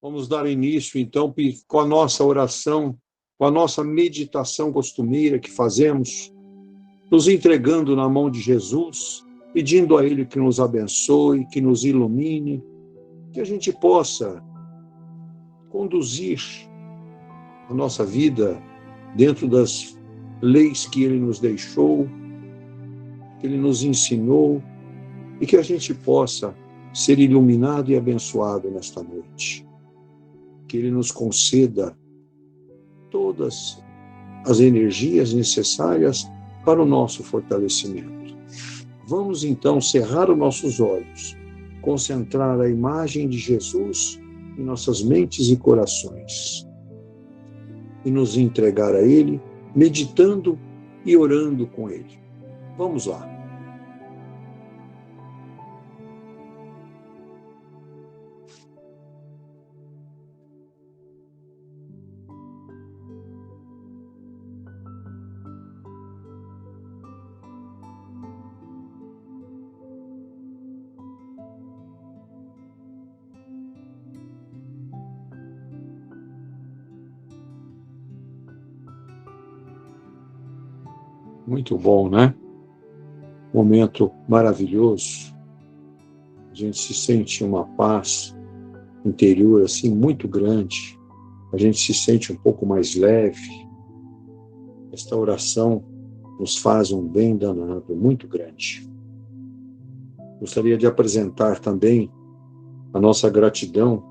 Vamos dar início, então, com a nossa oração, com a nossa meditação costumeira que fazemos, nos entregando na mão de Jesus, pedindo a Ele que nos abençoe, que nos ilumine, que a gente possa conduzir a nossa vida dentro das leis que Ele nos deixou, que Ele nos ensinou, e que a gente possa ser iluminado e abençoado nesta noite. Que Ele nos conceda todas as energias necessárias para o nosso fortalecimento. Vamos então cerrar os nossos olhos, concentrar a imagem de Jesus em nossas mentes e corações e nos entregar a Ele, meditando e orando com Ele. Vamos lá. Muito bom, né? Momento maravilhoso. A gente se sente uma paz interior assim muito grande. A gente se sente um pouco mais leve. Esta oração nos faz um bem danado, muito grande. Gostaria de apresentar também a nossa gratidão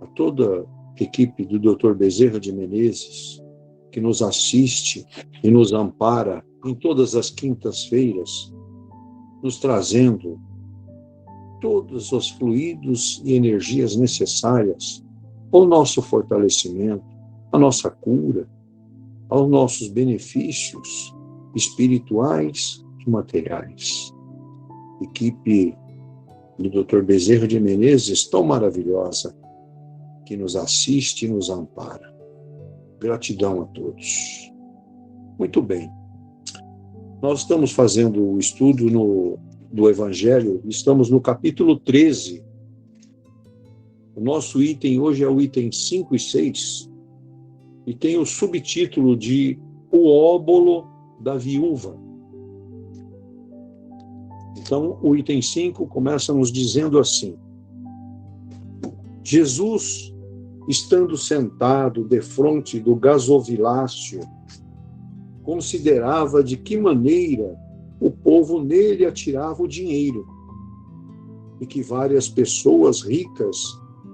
a toda a equipe do Dr. Bezerra de Menezes, que nos assiste e nos ampara em todas as quintas-feiras, nos trazendo todos os fluidos e energias necessárias ao nosso fortalecimento, à nossa cura, aos nossos benefícios espirituais e materiais. Equipe do Dr. Bezerra de Menezes, tão maravilhosa, que nos assiste e nos ampara. Gratidão a todos. Muito bem. Nós estamos fazendo o estudo do Evangelho, estamos no capítulo 13. O nosso item hoje é o item 5 e 6, e tem o subtítulo de O Óbolo da Viúva. Então, o item 5 começa nos dizendo assim: Jesus, estando sentado defronte do gasofilácio, considerava de que maneira o povo nele atirava o dinheiro, e que várias pessoas ricas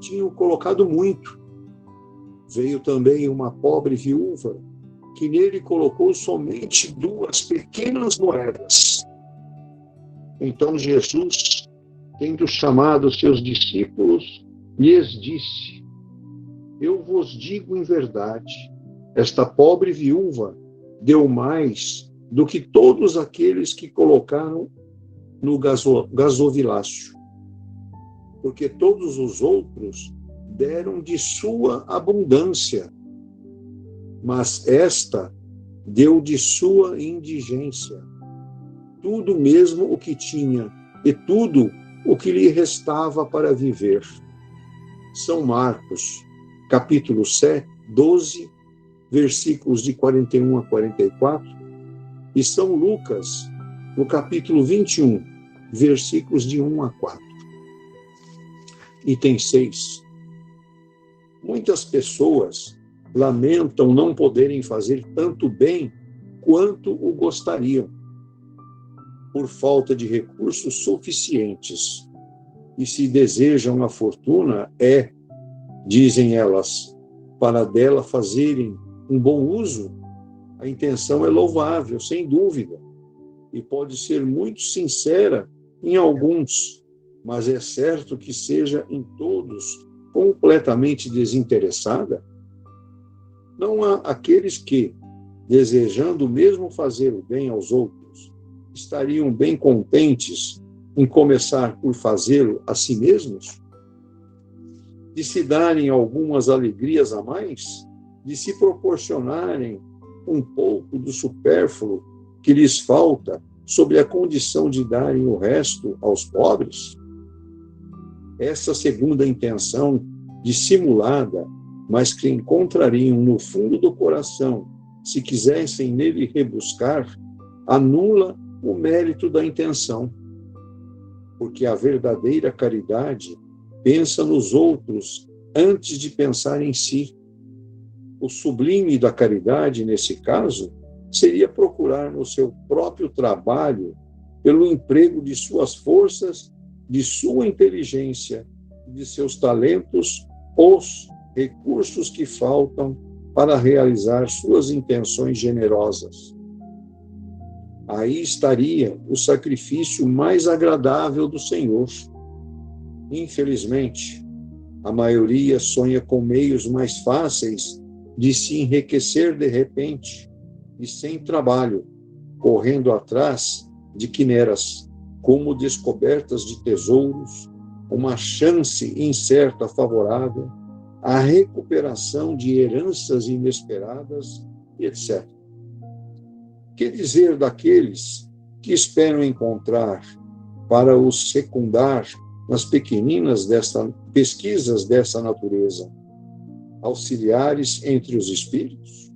tinham colocado muito. Veio também uma pobre viúva, que nele colocou somente 2 pequenas moedas. Então Jesus, tendo chamado seus discípulos, lhes disse: Eu vos digo em verdade, esta pobre viúva deu mais do que todos aqueles que colocaram no gasofilácio, porque todos os outros deram de sua abundância, mas esta deu de sua indigência, tudo mesmo o que tinha e tudo o que lhe restava para viver. São Marcos, capítulo 7, 12, versículos de 41 a 44, e São Lucas, no capítulo 21, versículos de 1 a 4. Item 6. Muitas pessoas lamentam não poderem fazer tanto bem quanto o gostariam, por falta de recursos suficientes. E se desejam a fortuna, dizem elas, para dela fazerem um bom uso, a intenção é louvável, sem dúvida, e pode ser muito sincera em alguns, mas é certo que seja em todos completamente desinteressada. Não há aqueles que, desejando mesmo fazer o bem aos outros, estariam bem contentes em começar por fazê-lo a si mesmos? De se darem algumas alegrias a mais? De se proporcionarem um pouco do supérfluo que lhes falta, sob a condição de darem o resto aos pobres? Essa segunda intenção dissimulada, mas que encontrariam no fundo do coração, se quisessem nele rebuscar, anula o mérito da intenção. Porque a verdadeira caridade pensa nos outros antes de pensar em si. O sublime da caridade, nesse caso, seria procurar no seu próprio trabalho, pelo emprego de suas forças, de sua inteligência, de seus talentos, os recursos que faltam para realizar suas intenções generosas. Aí estaria o sacrifício mais agradável do Senhor. Infelizmente, a maioria sonha com meios mais fáceis de se enriquecer de repente e sem trabalho, correndo atrás de quimeras, como descobertas de tesouros, uma chance incerta favorável, a recuperação de heranças inesperadas, etc. Que dizer daqueles que esperam encontrar, para os secundar nas pequeninas pesquisas dessa natureza, auxiliares entre os espíritos?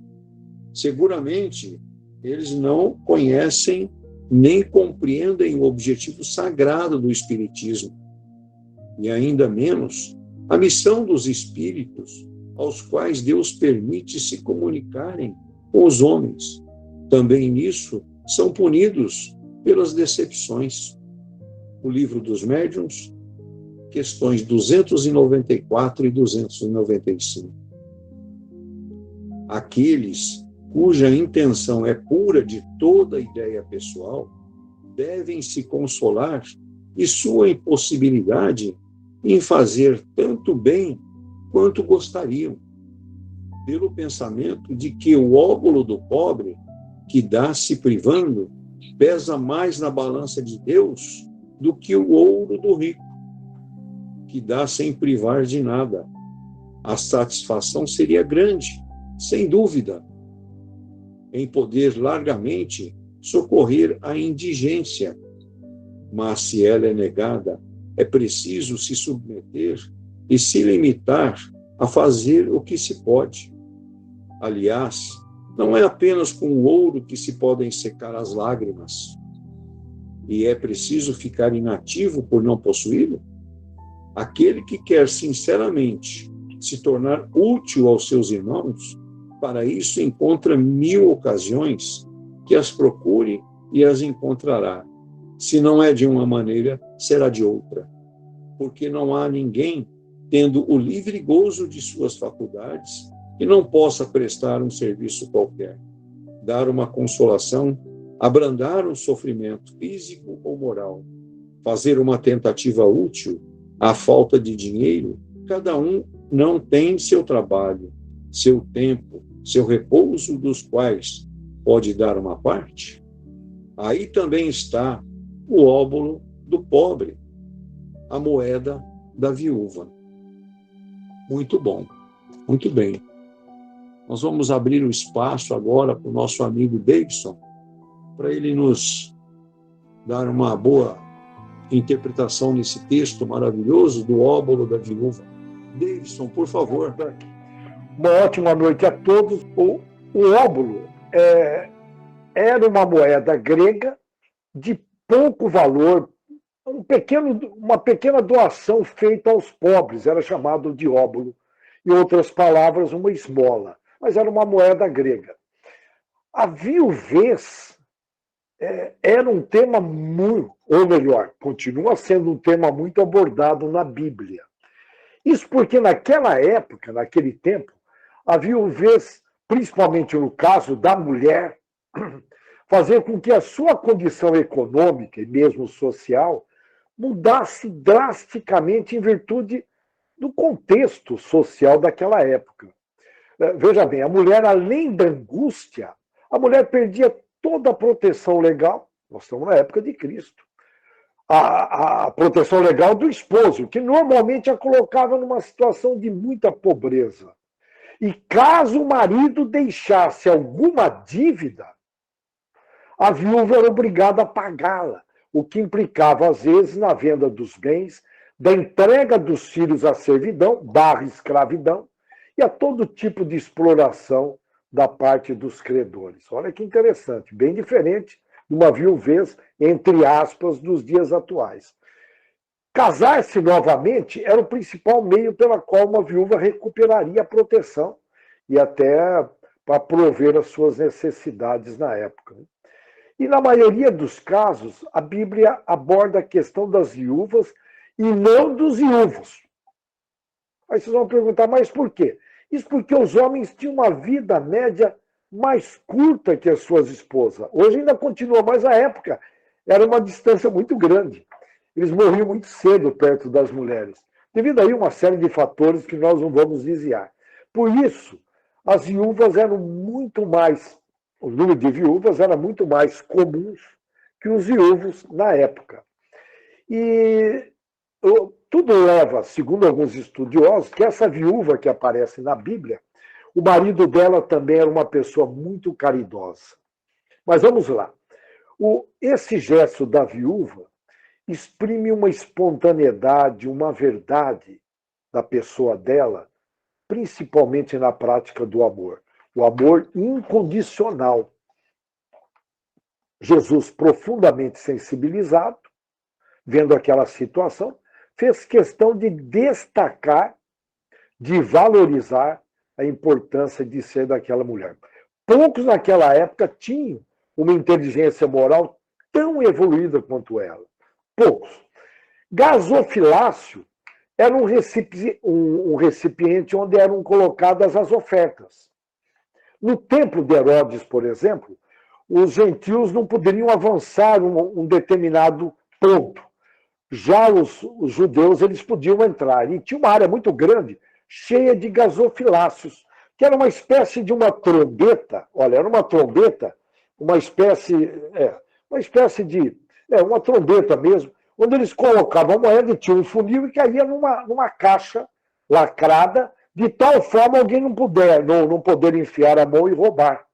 Seguramente, eles não conhecem nem compreendem o objetivo sagrado do espiritismo, e ainda menos a missão dos espíritos, aos quais Deus permite se comunicarem com os homens. Também nisso são punidos pelas decepções. O Livro dos Médiuns, questões 294 e 295. Aqueles cuja intenção é pura de toda ideia pessoal devem se consolar de sua impossibilidade em fazer tanto bem quanto gostariam, pelo pensamento de que o óbolo do pobre, que dá se privando, pesa mais na balança de Deus do que o ouro do rico, que dá sem privar de nada. A satisfação seria grande, sem dúvida, em poder largamente socorrer a indigência, mas se ela é negada, é preciso se submeter e se limitar a fazer o que se pode. Aliás, não é apenas com o ouro que se podem secar as lágrimas, e é preciso ficar inativo por não possuí-lo? Aquele que quer sinceramente se tornar útil aos seus irmãos, para isso encontra 1000 ocasiões que as procure e as encontrará. Se não é de uma maneira, será de outra. Porque não há ninguém, tendo o livre gozo de suas faculdades, que não possa prestar um serviço qualquer, dar uma consolação, abrandar um sofrimento físico ou moral, fazer uma tentativa útil. À falta de dinheiro, cada um não tem seu trabalho, seu tempo, seu repouso, dos quais pode dar uma parte. Aí também está o óbolo do pobre, a moeda da viúva. Muito bom, muito bem. Nós vamos abrir o espaço agora para o nosso amigo Davidson, para ele nos dar uma boa interpretação nesse texto maravilhoso do óbolo da viúva. Davidson, por favor. Uma ótima noite a todos. O óbolo era uma moeda grega de pouco valor, uma pequena doação feita aos pobres, era chamado de óbolo. Em outras palavras, uma esmola, mas era uma moeda grega. A viuvez era um tema muito, ou melhor, continua sendo um tema muito abordado na Bíblia. Isso porque naquela época, naquele tempo, a viuvez, principalmente no caso da mulher, fazia com que a sua condição econômica e mesmo social mudasse drasticamente em virtude do contexto social daquela época. Veja bem, a mulher, além da angústia, a mulher perdia toda a proteção legal. Nós estamos na época de Cristo. A proteção legal do esposo, que normalmente a colocava numa situação de muita pobreza. E caso o marido deixasse alguma dívida, a viúva era obrigada a pagá-la, o que implicava, às vezes, na venda dos bens, da entrega dos filhos à servidão, / escravidão, e a todo tipo de exploração da parte dos credores. Olha que interessante, bem diferente de uma viuvez, entre aspas, dos dias atuais. Casar-se novamente era o principal meio pela qual uma viúva recuperaria a proteção e até para prover as suas necessidades na época. E na maioria dos casos, a Bíblia aborda a questão das viúvas e não dos viúvos. Aí vocês vão perguntar, mas por quê? Isso porque os homens tinham uma vida média mais curta que as suas esposas. Hoje ainda continua, mas na época era uma distância muito grande. Eles morriam muito cedo perto das mulheres, devido aí a uma série de fatores que nós não vamos desviar. Por isso, as viúvas eram muito mais, o número de viúvas era muito mais comuns que os viúvos na época. E tudo leva, segundo alguns estudiosos, que essa viúva que aparece na Bíblia, o marido dela também era uma pessoa muito caridosa. Mas vamos lá. Esse gesto da viúva exprime uma espontaneidade, uma verdade da pessoa dela, principalmente na prática do amor. O amor incondicional. Jesus, profundamente sensibilizado, vendo aquela situação, fez questão de destacar, de valorizar a importância de ser daquela mulher. Poucos naquela época tinham uma inteligência moral tão evoluída quanto ela. Poucos. Gasofilácio era um recipiente onde eram colocadas as ofertas. No templo de Herodes, por exemplo, os gentios não poderiam avançar um determinado ponto. Já os judeus, eles podiam entrar. E tinha uma área muito grande, cheia de gasofiláceos, que era uma espécie de uma trombeta. Olha, era uma trombeta, uma espécie de uma trombeta mesmo, onde eles colocavam a moeda e tinha um funil e caía numa caixa lacrada, de tal forma alguém não poder enfiar a mão e roubar.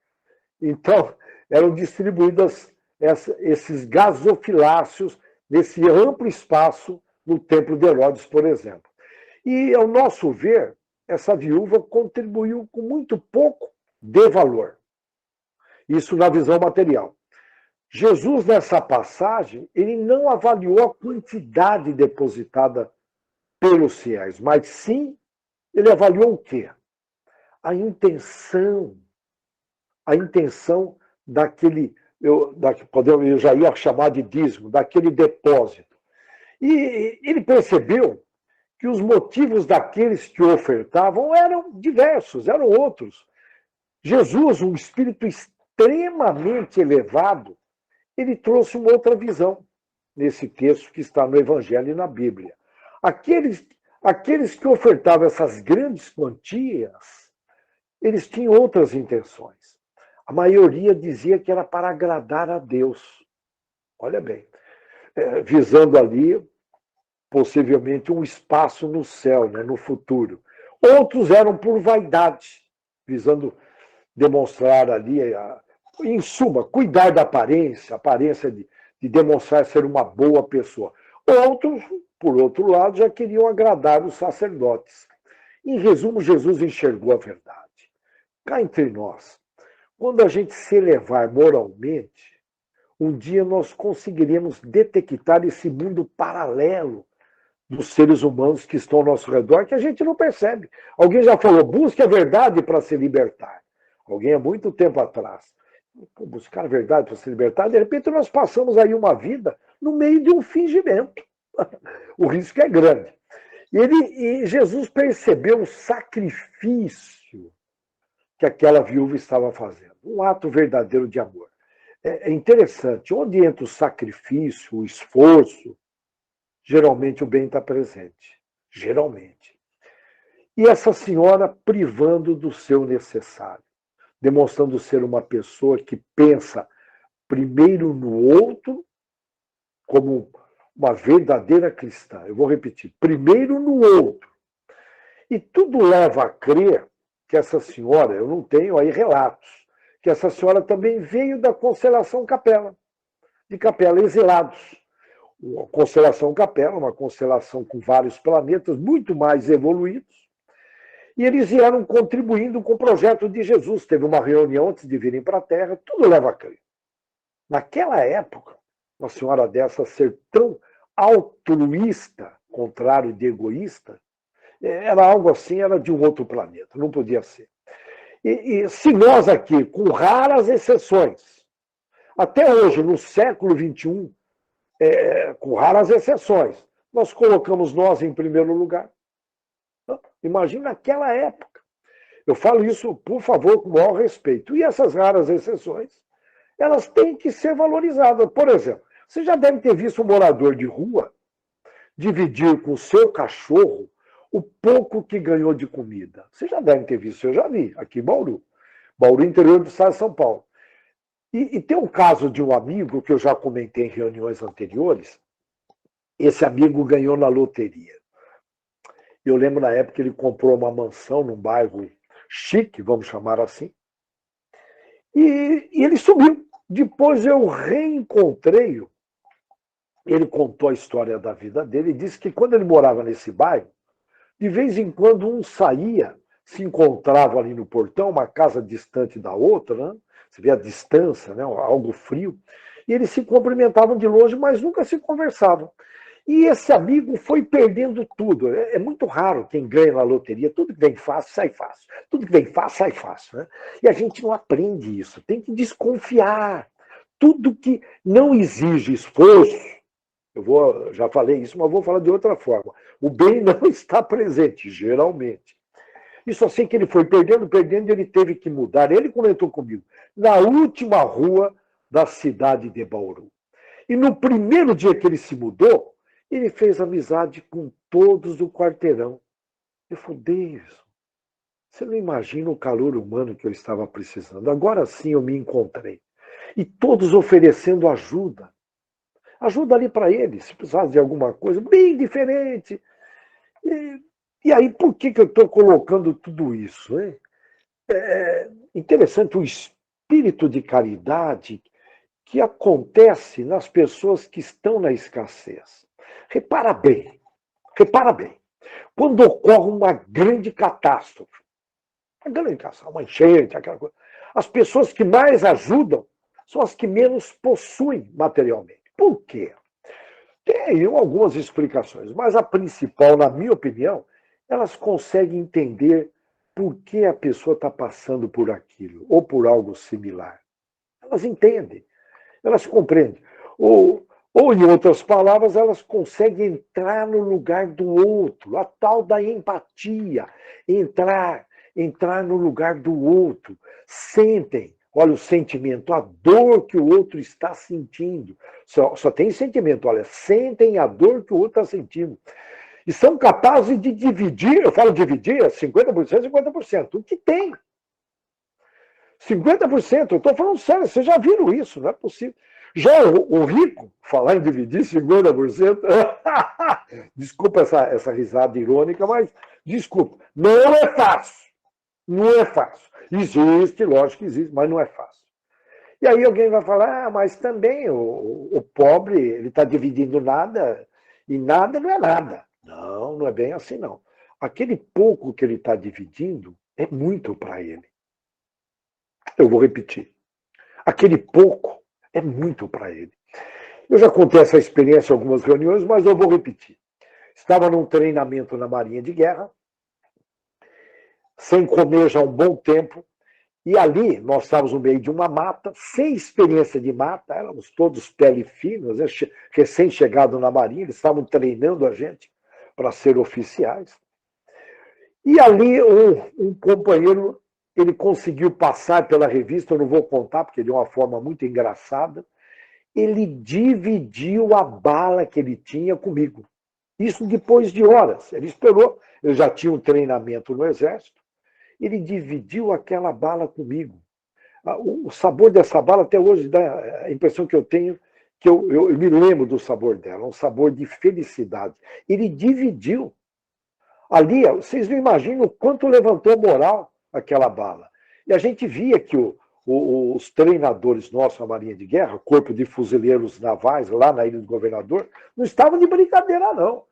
Então, eram distribuídas esses gasofiláceos nesse amplo espaço no Templo de Herodes, por exemplo. E, ao nosso ver, essa viúva contribuiu com muito pouco de valor. Isso na visão material. Jesus, nessa passagem, ele não avaliou a quantidade depositada pelos fiéis, mas sim, ele avaliou o quê? A intenção daquele, eu já ia chamar de dízimo, daquele depósito. E ele percebeu que os motivos daqueles que ofertavam eram diversos, eram outros. Jesus, um espírito extremamente elevado, ele trouxe uma outra visão nesse texto que está no Evangelho e na Bíblia. Aqueles que ofertavam essas grandes quantias, eles tinham outras intenções. A maioria dizia que era para agradar a Deus. Olha bem, visando ali, possivelmente, um espaço no céu, né, no futuro. Outros eram por vaidade, visando demonstrar ali, em suma, cuidar da aparência de demonstrar ser uma boa pessoa. Outros, por outro lado, já queriam agradar os sacerdotes. Em resumo, Jesus enxergou a verdade. Cá entre nós, quando a gente se elevar moralmente, um dia nós conseguiremos detectar esse mundo paralelo dos seres humanos que estão ao nosso redor, que a gente não percebe. Alguém já falou, busque a verdade para se libertar. Alguém há muito tempo atrás. Buscar a verdade para se libertar, de repente nós passamos aí uma vida no meio de um fingimento. O risco é grande. E Jesus percebeu o sacrifício que aquela viúva estava fazendo. Um ato verdadeiro de amor. É interessante, onde entra o sacrifício, o esforço, geralmente o bem está presente. Geralmente. E essa senhora privando do seu necessário, demonstrando ser uma pessoa que pensa primeiro no outro, como uma verdadeira cristã. Eu vou repetir, primeiro no outro. E tudo leva a crer que essa senhora, eu não tenho aí relatos, que essa senhora também veio da Constelação Capela, de Capela, exilados. uma constelação Capela, uma constelação com vários planetas muito mais evoluídos, e eles vieram contribuindo com o projeto de Jesus. Teve uma reunião antes de virem para a Terra, tudo leva a crer. Naquela época, uma senhora dessa ser tão altruísta, contrário de egoísta, era algo assim, era de um outro planeta, não podia ser. E se nós aqui, com raras exceções, até hoje, no século XXI, com raras exceções, nós colocamos nós em primeiro lugar. Imagina naquela época. Eu falo isso, por favor, com o maior respeito. E essas raras exceções, elas têm que ser valorizadas. Por exemplo, você já deve ter visto um morador de rua dividir com o seu cachorro o pouco que ganhou de comida. Você já deve ter visto, eu já vi, aqui em Bauru. Bauru, interior do estado de São Paulo. E tem um caso de um amigo que eu já comentei em reuniões anteriores. Esse amigo ganhou na loteria. Eu lembro na época que ele comprou uma mansão num bairro chique, vamos chamar assim, e ele sumiu. Depois eu reencontrei-o. Ele contou a história da vida dele e disse que quando ele morava nesse bairro, de vez em quando um saía, se encontrava ali no portão, uma casa distante da outra, né? Você vê a distância, né? Algo frio, e eles se cumprimentavam de longe, mas nunca se conversavam. E esse amigo foi perdendo tudo. É muito raro quem ganha na loteria. Tudo que vem fácil, sai fácil. Tudo que vem fácil, sai fácil. Né? E a gente não aprende isso. Tem que desconfiar. Tudo que não exige esforço, já falei isso, mas vou falar de outra forma. O bem não está presente, geralmente. E só sei que ele foi perdendo, e ele teve que mudar. Ele comentou comigo, na última rua da cidade de Bauru. E no primeiro dia que ele se mudou, ele fez amizade com todos do quarteirão. Eu falei, Deus, você não imagina o calor humano que eu estava precisando. Agora sim eu me encontrei. E todos oferecendo ajuda. Ajuda ali para ele, se precisasse de alguma coisa, bem diferente. E aí, por que eu estou colocando tudo isso? Hein? É interessante o espírito de caridade que acontece nas pessoas que estão na escassez. Repara bem. Quando ocorre uma grande catástrofe, uma enchente, aquela coisa, as pessoas que mais ajudam são as que menos possuem materialmente. Por quê? Tem algumas explicações, mas a principal, na minha opinião, elas conseguem entender por que a pessoa está passando por aquilo, ou por algo similar. Elas entendem, elas compreendem. Ou, em outras palavras, elas conseguem entrar no lugar do outro, a tal da empatia, entrar no lugar do outro, sentem, olha o sentimento, a dor que o outro está sentindo. Só tem sentimento, olha, sentem a dor que o outro está sentindo. E são capazes de dividir, eu falo dividir, 50%, 50%, o que tem. 50%, eu estou falando sério, vocês já viram isso, não é possível. Já o rico, falar em dividir 50%, desculpa essa risada irônica, mas desculpa, não é fácil. Não é fácil. Existe, lógico que existe, mas não é fácil. E aí alguém vai falar, mas também o pobre, ele está dividindo nada, e nada não é nada. Não, não é bem assim, não. Aquele pouco que ele está dividindo é muito para ele. Eu vou repetir. Aquele pouco é muito para ele. Eu já contei essa experiência em algumas reuniões, mas eu vou repetir. Estava num treinamento na Marinha de Guerra, sem comer já há um bom tempo, e ali nós estávamos no meio de uma mata, sem experiência de mata, éramos todos pele finas, recém-chegados na Marinha, eles estavam treinando a gente para ser oficiais. E ali um companheiro, ele conseguiu passar pela revista, eu não vou contar, porque de uma forma muito engraçada, ele dividiu a bala que ele tinha comigo. Isso depois de horas. Ele esperou, eu já tinha um treinamento no Exército, ele dividiu aquela bala comigo. O sabor dessa bala, até hoje, dá a impressão que eu tenho, que eu me lembro do sabor dela, um sabor de felicidade. Ele dividiu. Ali, vocês não imaginam o quanto levantou moral aquela bala. E a gente via que os treinadores nossos, a Marinha de Guerra, Corpo de Fuzileiros Navais, lá na Ilha do Governador, não estavam de brincadeira, não.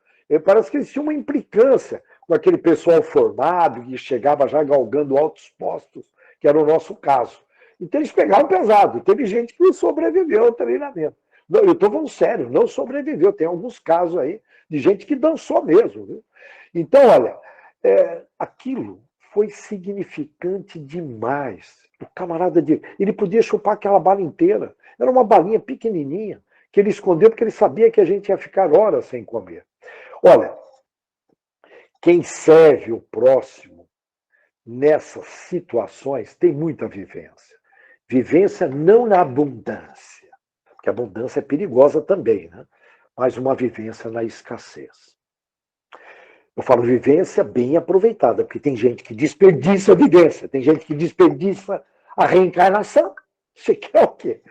Parece que eles tinham uma implicância com aquele pessoal formado, que chegava já galgando altos postos, que era o nosso caso. Então eles pegavam pesado. Teve gente que sobreviveu ao treinamento. Não, eu estou falando sério, não sobreviveu. Tem alguns casos aí de gente que dançou mesmo. Viu? Então, olha, aquilo foi significante demais. O camarada ele podia chupar aquela bala inteira. Era uma balinha pequenininha que ele escondeu porque ele sabia que a gente ia ficar horas sem comer. Olha, quem serve o próximo nessas situações tem muita vivência. Vivência não na abundância, porque a abundância é perigosa também, né? Mas uma vivência na escassez. Eu falo vivência bem aproveitada, porque tem gente que desperdiça a vivência, tem gente que desperdiça a reencarnação. Você quer o quê?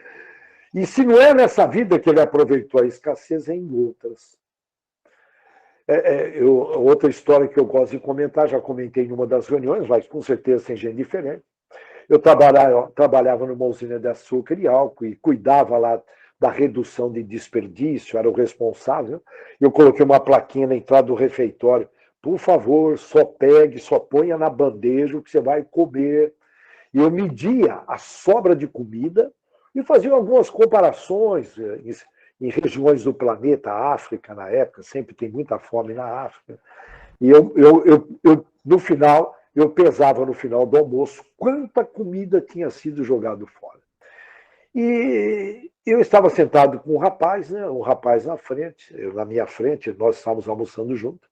E se não é nessa vida que ele aproveitou a escassez, é em outras. Outra história que eu gosto de comentar, já comentei numa das reuniões, mas com certeza tem gente diferente. Eu trabalhava numa usina de açúcar e álcool e cuidava lá da redução de desperdício, era o responsável. Eu coloquei uma plaquinha na entrada do refeitório. Por favor, só pegue, só ponha na bandeja o que você vai comer. E eu media a sobra de comida e fazia algumas comparações em regiões do planeta, a África na época, sempre tem muita fome na África. E no final, eu pesava no final do almoço quanta comida tinha sido jogado fora. E eu estava sentado com um rapaz, né, um rapaz na minha frente, nós estávamos almoçando juntos.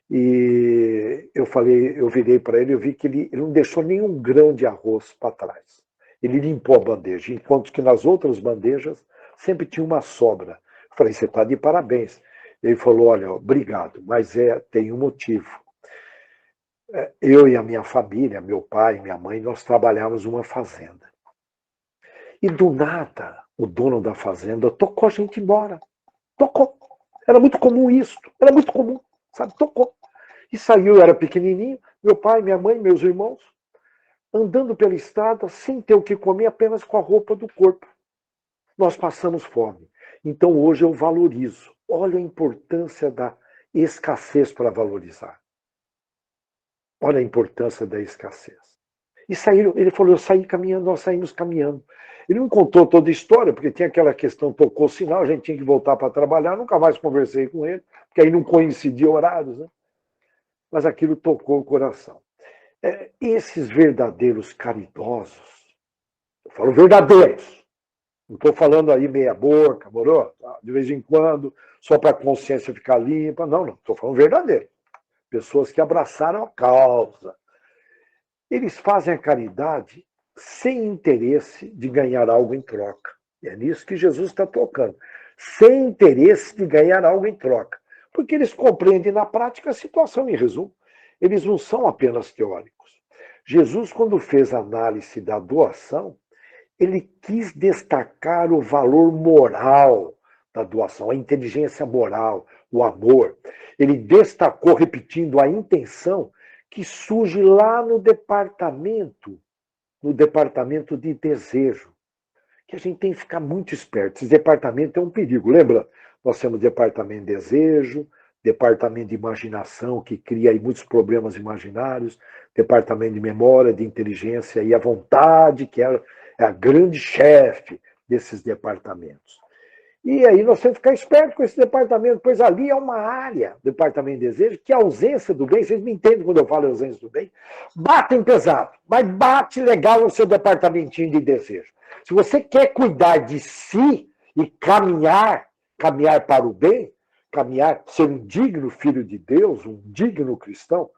E eu virei para ele, eu vi que ele não deixou nenhum grão de arroz para trás. Ele limpou a bandeja, enquanto que nas outras bandejas sempre tinha uma sobra. Eu falei, você está de parabéns. Ele falou, olha, obrigado, mas tem um motivo. Eu e a minha família, meu pai, minha mãe, nós trabalhávamos numa fazenda. E do nada, o dono da fazenda tocou a gente embora. Tocou. Era muito comum isso. Era muito comum, sabe? Tocou. E saiu, eu era pequenininho, meu pai, minha mãe, meus irmãos, andando pela estrada, sem ter o que comer, apenas com a roupa do corpo. Nós passamos fome. Então hoje eu valorizo. Olha a importância da escassez para valorizar. Olha a importância da escassez. E saíram, ele falou, eu saí caminhando, nós saímos caminhando. Ele não contou toda a história, porque tinha aquela questão, tocou o sinal, a gente tinha que voltar para trabalhar, nunca mais conversei com ele, porque aí não coincidia horários, né? Mas aquilo tocou o coração. Esses verdadeiros caridosos, eu falo verdadeiros, não estou falando aí meia boca, morou? De vez em quando, só para a consciência ficar limpa, não, estou falando verdadeiro. Pessoas que abraçaram a causa. Eles fazem a caridade sem interesse de ganhar algo em troca. E é nisso que Jesus está tocando. Sem interesse de ganhar algo em troca. Porque eles compreendem na prática a situação, em resumo. Eles não são apenas teóricos. Jesus, quando fez a análise da doação, ele quis destacar o valor moral da doação, a inteligência moral, o amor. Ele destacou, repetindo, a intenção que surge lá no departamento de desejo, que a gente tem que ficar muito esperto. Esse departamento é um perigo. Lembra? Nós temos departamento de desejo, departamento de imaginação, que cria aí muitos problemas imaginários, departamento de memória, de inteligência e a vontade, que é a grande chefe desses departamentos. E aí nós temos que ficar espertos com esse departamento, pois ali é uma área, departamento de desejo, que a ausência do bem, vocês me entendem quando eu falo ausência do bem, batem pesado, mas bate legal no seu departamentinho de desejo. Se você quer cuidar de si e caminhar para o bem, ser um digno filho de Deus, um digno cristão,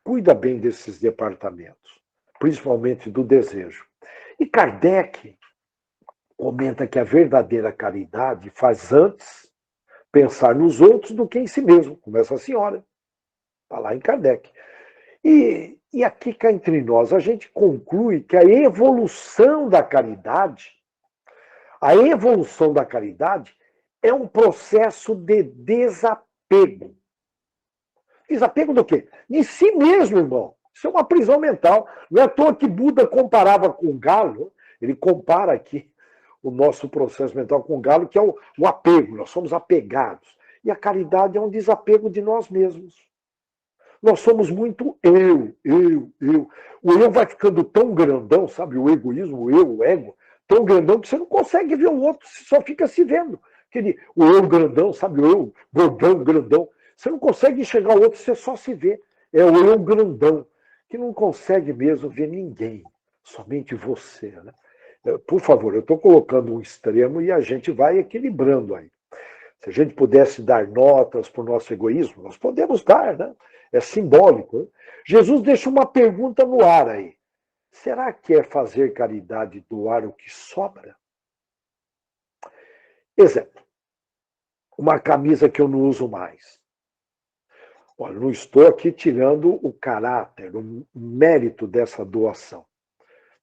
cuida bem desses departamentos, principalmente do desejo. E Kardec comenta que a verdadeira caridade faz antes pensar nos outros do que em si mesmo, como essa senhora. Está lá em Kardec. E aqui cá entre nós, a gente conclui que a evolução da caridade é um processo de desapego. Desapego do quê? De si mesmo, irmão. Isso é uma prisão mental. Não é à toa que Buda comparava com o galo, Ele compara aqui o nosso processo mental com o galo, que é o apego. Nós somos apegados. E a caridade é um desapego de nós mesmos. Nós somos muito eu. O eu vai ficando tão grandão, sabe? O egoísmo, o eu, o ego, tão grandão que você não consegue ver o outro, você só fica se vendo. O eu grandão, sabe? O eu gordão, grandão. Você não consegue enxergar o outro, você só se vê. É o eu grandão, que não consegue mesmo ver ninguém, somente você. Né? Por favor, eu estou colocando um extremo e a gente vai equilibrando aí. Se a gente pudesse dar notas para o nosso egoísmo, nós podemos dar, né? É simbólico. Né? Jesus deixa uma pergunta no ar aí. Será que é fazer caridade doar o que sobra? Exemplo. Uma camisa que eu não uso mais. Olha, não estou aqui tirando o caráter, o mérito dessa doação.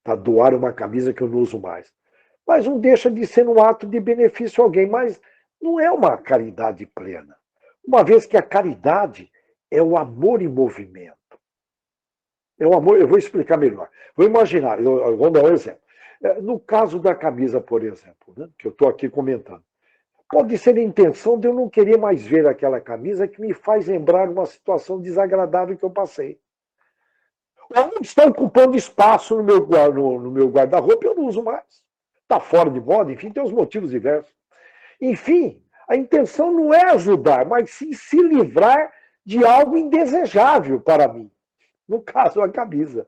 Tá? Doar uma camisa que eu não uso mais. Mas não deixa de ser um ato de benefício a alguém. Mas não é uma caridade plena. Uma vez que a caridade é o amor em movimento. É o amor, eu vou explicar melhor. Vou imaginar, vou dar um exemplo. No caso da camisa, por exemplo, né, que eu estou aqui comentando, pode ser a intenção de eu não querer mais ver aquela camisa que me faz lembrar uma situação desagradável que eu passei. Ou não está ocupando espaço no meu guarda-roupa, eu não uso mais. Está fora de moda, enfim, tem os motivos diversos. Enfim, a intenção não é ajudar, mas sim se livrar de algo indesejável para mim. No caso, a camisa.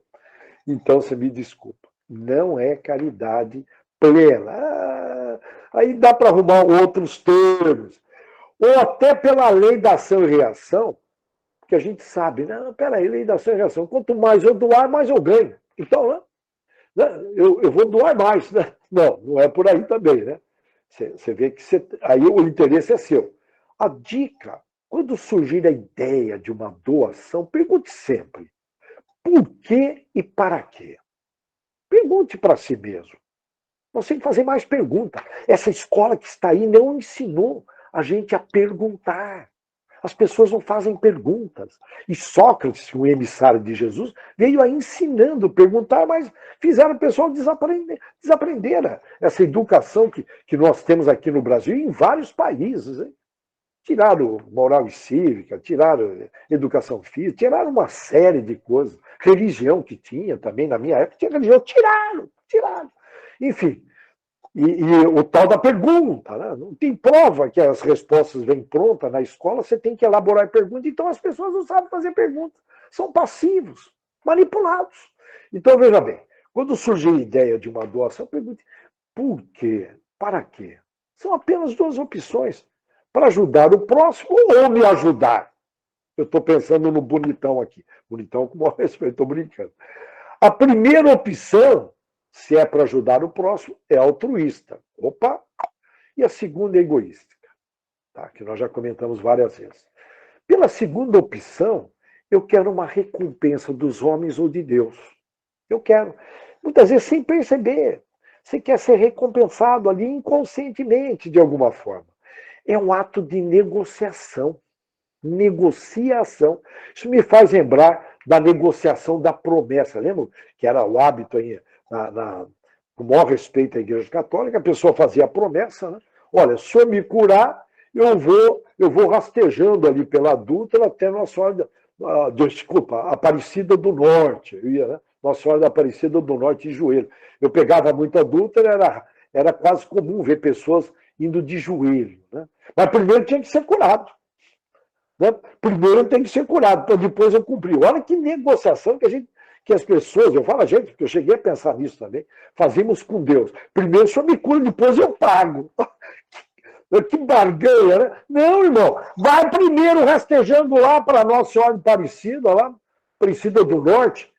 Então, você me desculpa. Não é caridade plena. Aí dá para arrumar outros termos. Ou até pela lei da ação e reação, que a gente sabe, não, peraí, lei da ação e reação. Quanto mais eu doar, mais eu ganho. Então, né, eu vou doar mais. Né? Não é por aí também, né? Você vê que aí o interesse é seu. A dica, quando surgir a ideia de uma doação, pergunte sempre por quê e para quê. Pergunte para si mesmo. Nós temos que fazer mais perguntas. Essa escola que está aí não ensinou a gente a perguntar. As pessoas não fazem perguntas. E Sócrates, o emissário de Jesus, veio aí ensinando a perguntar, mas fizeram o pessoal desaprender essa educação que nós temos aqui no Brasil e em vários países. Hein? Tiraram moral e cívica, tiraram educação física, tiraram uma série de coisas. Religião que tinha também, na minha época, tinha religião, tiraram. Enfim, e o tal da pergunta, né? Não tem prova que as respostas vêm prontas na escola, você tem que elaborar perguntas, então as pessoas não sabem fazer perguntas, são passivos, manipulados. Então, veja bem, quando surgir a ideia de uma doação, pergunte por quê? Para quê? São apenas duas opções, para ajudar o próximo ou me ajudar. Eu estou pensando no bonitão aqui, bonitão com o maior respeito, estou brincando. A primeira opção, se é para ajudar o próximo, é altruísta. Opa! E a segunda é egoística, tá? Que nós já comentamos várias vezes. Pela segunda opção, eu quero uma recompensa dos homens ou de Deus. Eu quero. Muitas vezes sem perceber. Você quer ser recompensado ali inconscientemente, de alguma forma. É um ato de negociação. Negociação. Isso me faz lembrar da negociação da promessa. Lembra que era o hábito aí, com o maior respeito à Igreja Católica, a pessoa fazia a promessa, né? Olha, se eu me curar, eu vou rastejando ali pela Dutra até Nossa Senhora, Aparecida do Norte. Eu ia, né? Nossa Senhora da Aparecida do Norte de joelho. Eu pegava muito a Dutra, era quase comum ver pessoas indo de joelho. Né? Mas primeiro tinha que ser curado. Né? Primeiro tem que ser curado, para depois eu cumprir. Olha que negociação que as pessoas, eu falo a gente, porque eu cheguei a pensar nisso também, fazemos com Deus. Primeiro o senhor me cura, depois eu pago. Que barganha, né? Não, irmão, vai primeiro rastejando lá para Nossa Senhora Aparecida, lá, Aparecida do Norte,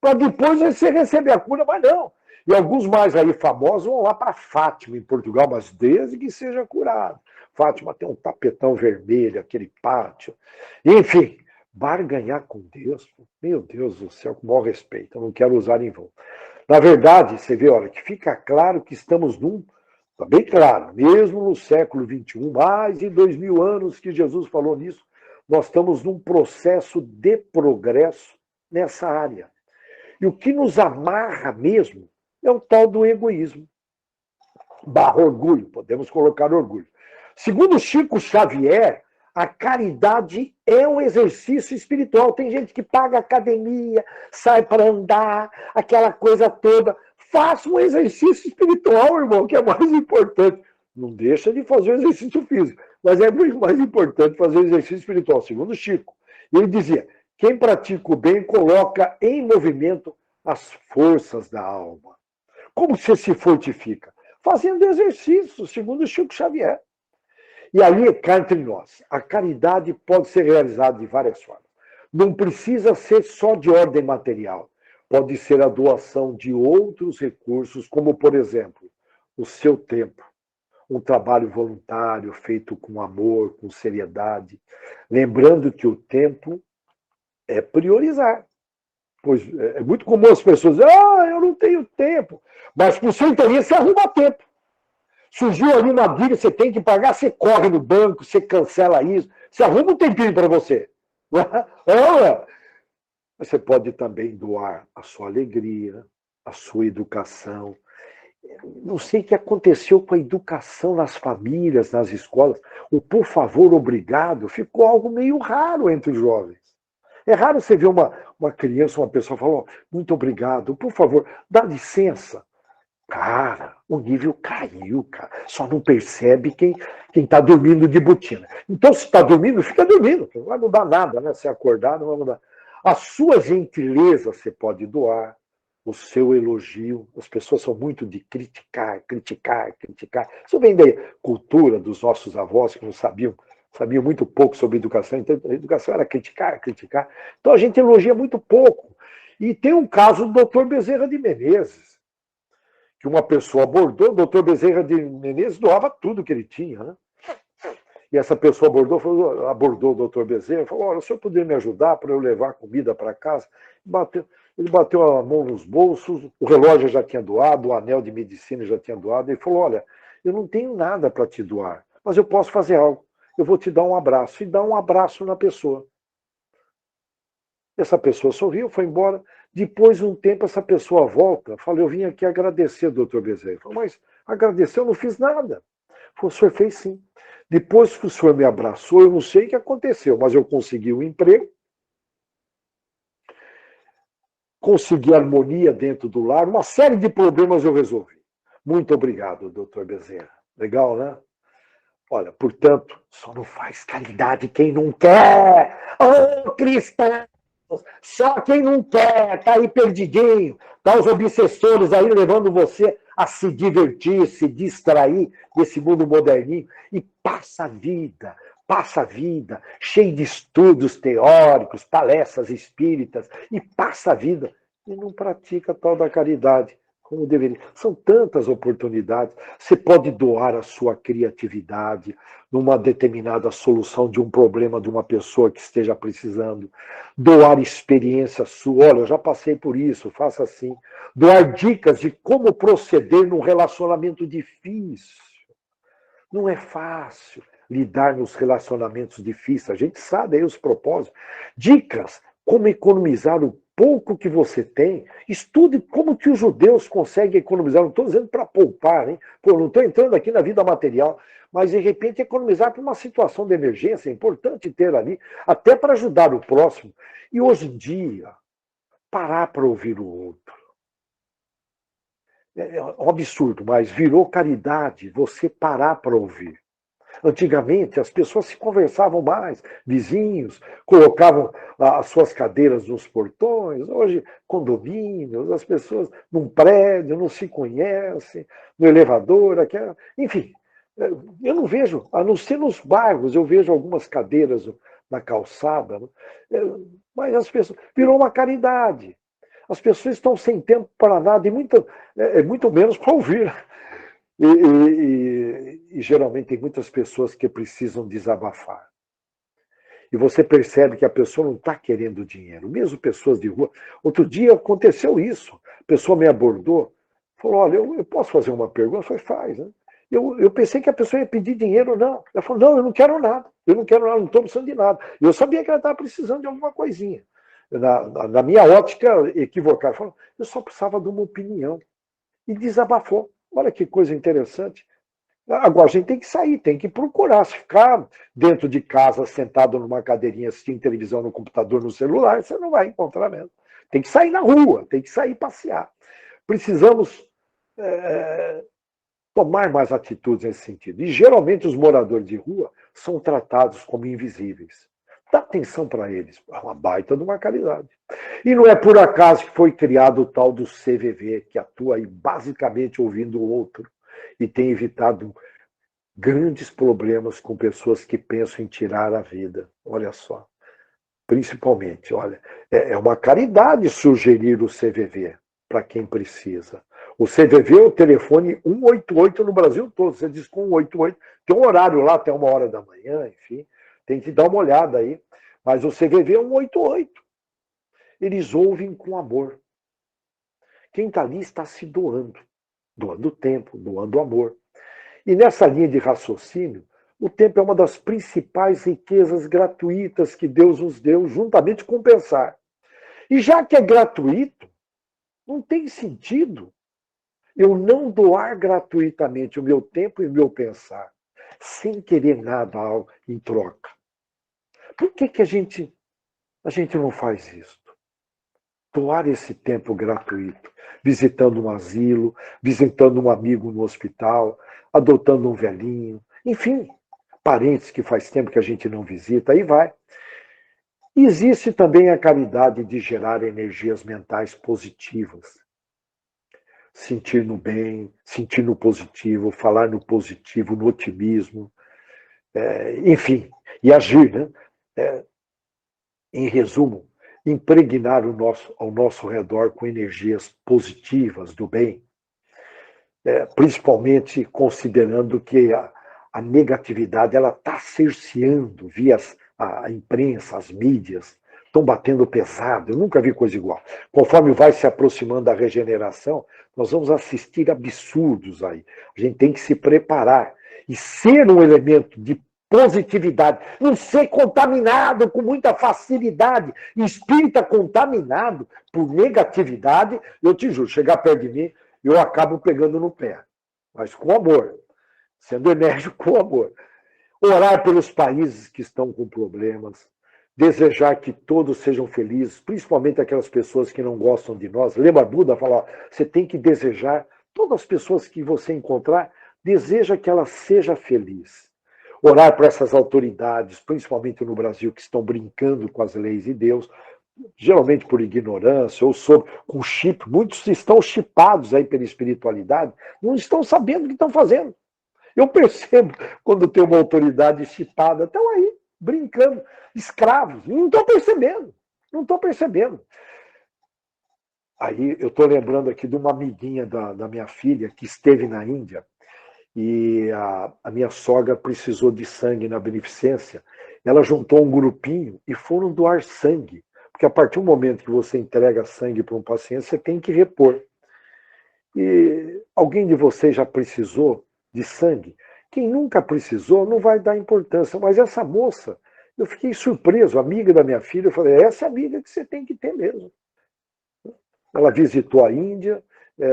para depois você receber a cura, mas não. E alguns mais aí famosos vão lá para Fátima, em Portugal, mas desde que seja curado. Fátima tem um tapetão vermelho, aquele pátio. Enfim, barganhar com Deus, meu Deus do céu, com o maior respeito, eu não quero usar em vão. Na verdade, você vê, olha, que fica claro que estamos está bem claro, mesmo no século XXI, mais de 2000 anos que Jesus falou nisso, nós estamos num processo de progresso nessa área. E o que nos amarra mesmo É o tal do egoísmo. Barra orgulho, podemos colocar orgulho. Segundo Chico Xavier, a caridade é um exercício espiritual. Tem gente que paga academia, sai para andar, aquela coisa toda. Faça um exercício espiritual, irmão, que é mais importante. Não deixa de fazer o exercício físico, mas é muito mais importante fazer o exercício espiritual, segundo Chico. Ele dizia, quem pratica o bem coloca em movimento as forças da alma. Como você se fortifica? Fazendo exercício, segundo Chico Xavier. E aí, cá entre nós, a caridade pode ser realizada de várias formas. Não precisa ser só de ordem material. Pode ser a doação de outros recursos, como, por exemplo, o seu tempo. Um trabalho voluntário feito com amor, com seriedade. Lembrando que o tempo é priorizar. Pois é muito comum as pessoas dizerem, eu não tenho tempo. Mas por seu interesse, você arruma tempo. Surgiu ali uma dívida, você tem que pagar, você corre no banco, você cancela isso, você arruma um tempinho para você. Você pode também doar a sua alegria, a sua educação. Não sei o que aconteceu com a educação nas famílias, nas escolas. O por favor, obrigado, ficou algo meio raro entre os jovens. É raro você ver uma criança, uma pessoa falar, muito obrigado, por favor, dá licença. Cara, o nível caiu, cara. Só não percebe quem está dormindo de botina. Então, se está dormindo, fica dormindo. Não vai mudar nada, né? Se acordar, não vai mudar. A sua gentileza você pode doar, o seu elogio. As pessoas são muito de criticar, criticar, criticar. Isso vem da cultura dos nossos avós que não sabiam muito pouco sobre educação. Então, a educação era criticar, criticar. Então, a gente elogia muito pouco. E tem um caso do doutor Bezerra de Menezes, que uma pessoa abordou, o doutor Bezerra de Menezes doava tudo que ele tinha, né? E essa pessoa abordou o doutor Bezerra e falou, olha, o senhor poderia me ajudar para eu levar comida para casa? Ele bateu a mão nos bolsos, o relógio já tinha doado, o anel de medicina já tinha doado, ele falou, olha, eu não tenho nada para te doar, mas eu posso fazer algo, eu vou te dar um abraço, e dar um abraço na pessoa. Essa pessoa sorriu, foi embora. Depois de um tempo, essa pessoa volta, fala, eu vim aqui agradecer, doutor Bezerra. Falei, mas agradecer, eu não fiz nada. Falei, o senhor fez sim. Depois que o senhor me abraçou, eu não sei o que aconteceu, mas eu consegui um emprego, consegui harmonia dentro do lar, uma série de problemas eu resolvi. Muito obrigado, doutor Bezerra. Legal, né? Olha, portanto, só não faz caridade quem não quer. Ô, cristão! Só quem não quer, tá aí perdidinho, tá os obsessores aí levando você a se divertir, se distrair desse mundo moderninho e passa a vida, cheio de estudos teóricos, palestras espíritas, e passa a vida e não pratica a tal da caridade como deveria. São tantas oportunidades. Você pode doar a sua criatividade numa determinada solução de um problema de uma pessoa que esteja precisando. Doar experiência sua. Olha, eu já passei por isso, faça assim. Doar dicas de como proceder num relacionamento difícil. Não é fácil lidar nos relacionamentos difíceis. A gente sabe aí os propósitos. Dicas como economizar o pouco que você tem. Estude como que os judeus conseguem economizar. Não estou dizendo para poupar, hein? Pô, não estou entrando aqui na vida material, mas de repente economizar para uma situação de emergência. É importante ter ali, até para ajudar o próximo. E hoje em dia, parar para ouvir o outro. É um absurdo, mas virou caridade você parar para ouvir. Antigamente, as pessoas se conversavam mais, vizinhos, colocavam as suas cadeiras nos portões, hoje, condomínios, as pessoas num prédio, não se conhecem, no elevador, enfim, eu não vejo, a não ser nos bairros, eu vejo algumas cadeiras na calçada, mas as pessoas, virou uma caridade. As pessoas estão sem tempo para nada, e muito menos para ouvir. E geralmente tem muitas pessoas que precisam desabafar. E você percebe que a pessoa não está querendo dinheiro, mesmo pessoas de rua. Outro dia aconteceu isso. A pessoa me abordou, falou, olha, eu posso fazer uma pergunta? Eu falei, faz, né? Eu pensei que a pessoa ia pedir dinheiro, não. Ela falou, não, eu não quero nada, não estou precisando de nada. Eu sabia que ela estava precisando de alguma coisinha. Na minha ótica equivocada, eu só precisava de uma opinião. e desabafou. Olha que coisa interessante. Agora a gente tem que sair, tem que procurar. Se ficar dentro de casa, sentado numa cadeirinha, assistindo televisão no computador, no celular, você não vai encontrar mesmo. Tem que sair na rua, tem que sair passear. Precisamos tomar mais atitudes nesse sentido. E geralmente os moradores de rua são tratados como invisíveis. Dá atenção para eles. É uma baita de uma caridade. E não é por acaso que foi criado o tal do CVV, que atua aí basicamente ouvindo o outro e tem evitado grandes problemas com pessoas que pensam em tirar a vida. Olha só. Principalmente, olha, é uma caridade sugerir o CVV para quem precisa. O CVV é o telefone 188 no Brasil todo. Você diz com 188, tem um horário lá até 1h da manhã, enfim, tem que dar uma olhada aí. Mas o CVV é 188. Eles ouvem com amor. Quem está ali está se doando tempo, doando amor. E nessa linha de raciocínio, o tempo é uma das principais riquezas gratuitas que Deus nos deu, juntamente com o pensar. E já que é gratuito, não tem sentido eu não doar gratuitamente o meu tempo e o meu pensar, sem querer nada em troca. Por que a gente não faz isso? Doar esse tempo gratuito, visitando um asilo, visitando um amigo no hospital, adotando um velhinho, enfim, parentes que faz tempo que a gente não visita, aí vai. Existe também a caridade de gerar energias mentais positivas. Sentir no bem, sentir no positivo, falar no positivo, no otimismo, enfim, e agir, né? Em resumo, impregnar ao nosso redor com energias positivas do bem, principalmente considerando que a negatividade ela está cerceando via a imprensa, as mídias, estão batendo pesado. Eu nunca vi coisa igual. Conforme vai se aproximando da regeneração, nós vamos assistir absurdos aí. A gente tem que se preparar e ser um elemento de positividade, não ser contaminado com muita facilidade. Espírita contaminado por negatividade, eu te juro, chegar perto de mim, eu acabo pegando no pé, mas com amor, sendo enérgico com amor. Orar pelos países que estão com problemas, desejar que todos sejam felizes, principalmente aquelas pessoas que não gostam de nós. Lembra Buda falar, você tem que desejar, todas as pessoas que você encontrar, deseja que ela seja feliz. Orar por essas autoridades, principalmente no Brasil, que estão brincando com as leis de Deus, geralmente por ignorância ou com chip. Muitos estão chipados aí pela espiritualidade, não estão sabendo o que estão fazendo. Eu percebo quando tem uma autoridade chipada, estão aí, brincando, escravos, não estão percebendo, não estão percebendo. Aí eu estou lembrando aqui de uma amiguinha da minha filha que esteve na Índia e a minha sogra precisou de sangue na beneficência. Ela juntou um grupinho e foram doar sangue. Porque a partir do momento que você entrega sangue para um paciente, você tem que repor. E alguém de vocês já precisou de sangue? Quem nunca precisou não vai dar importância. Mas essa moça, eu fiquei surpreso, amiga da minha filha, eu falei, essa é a amiga que você tem que ter mesmo. Ela visitou a Índia,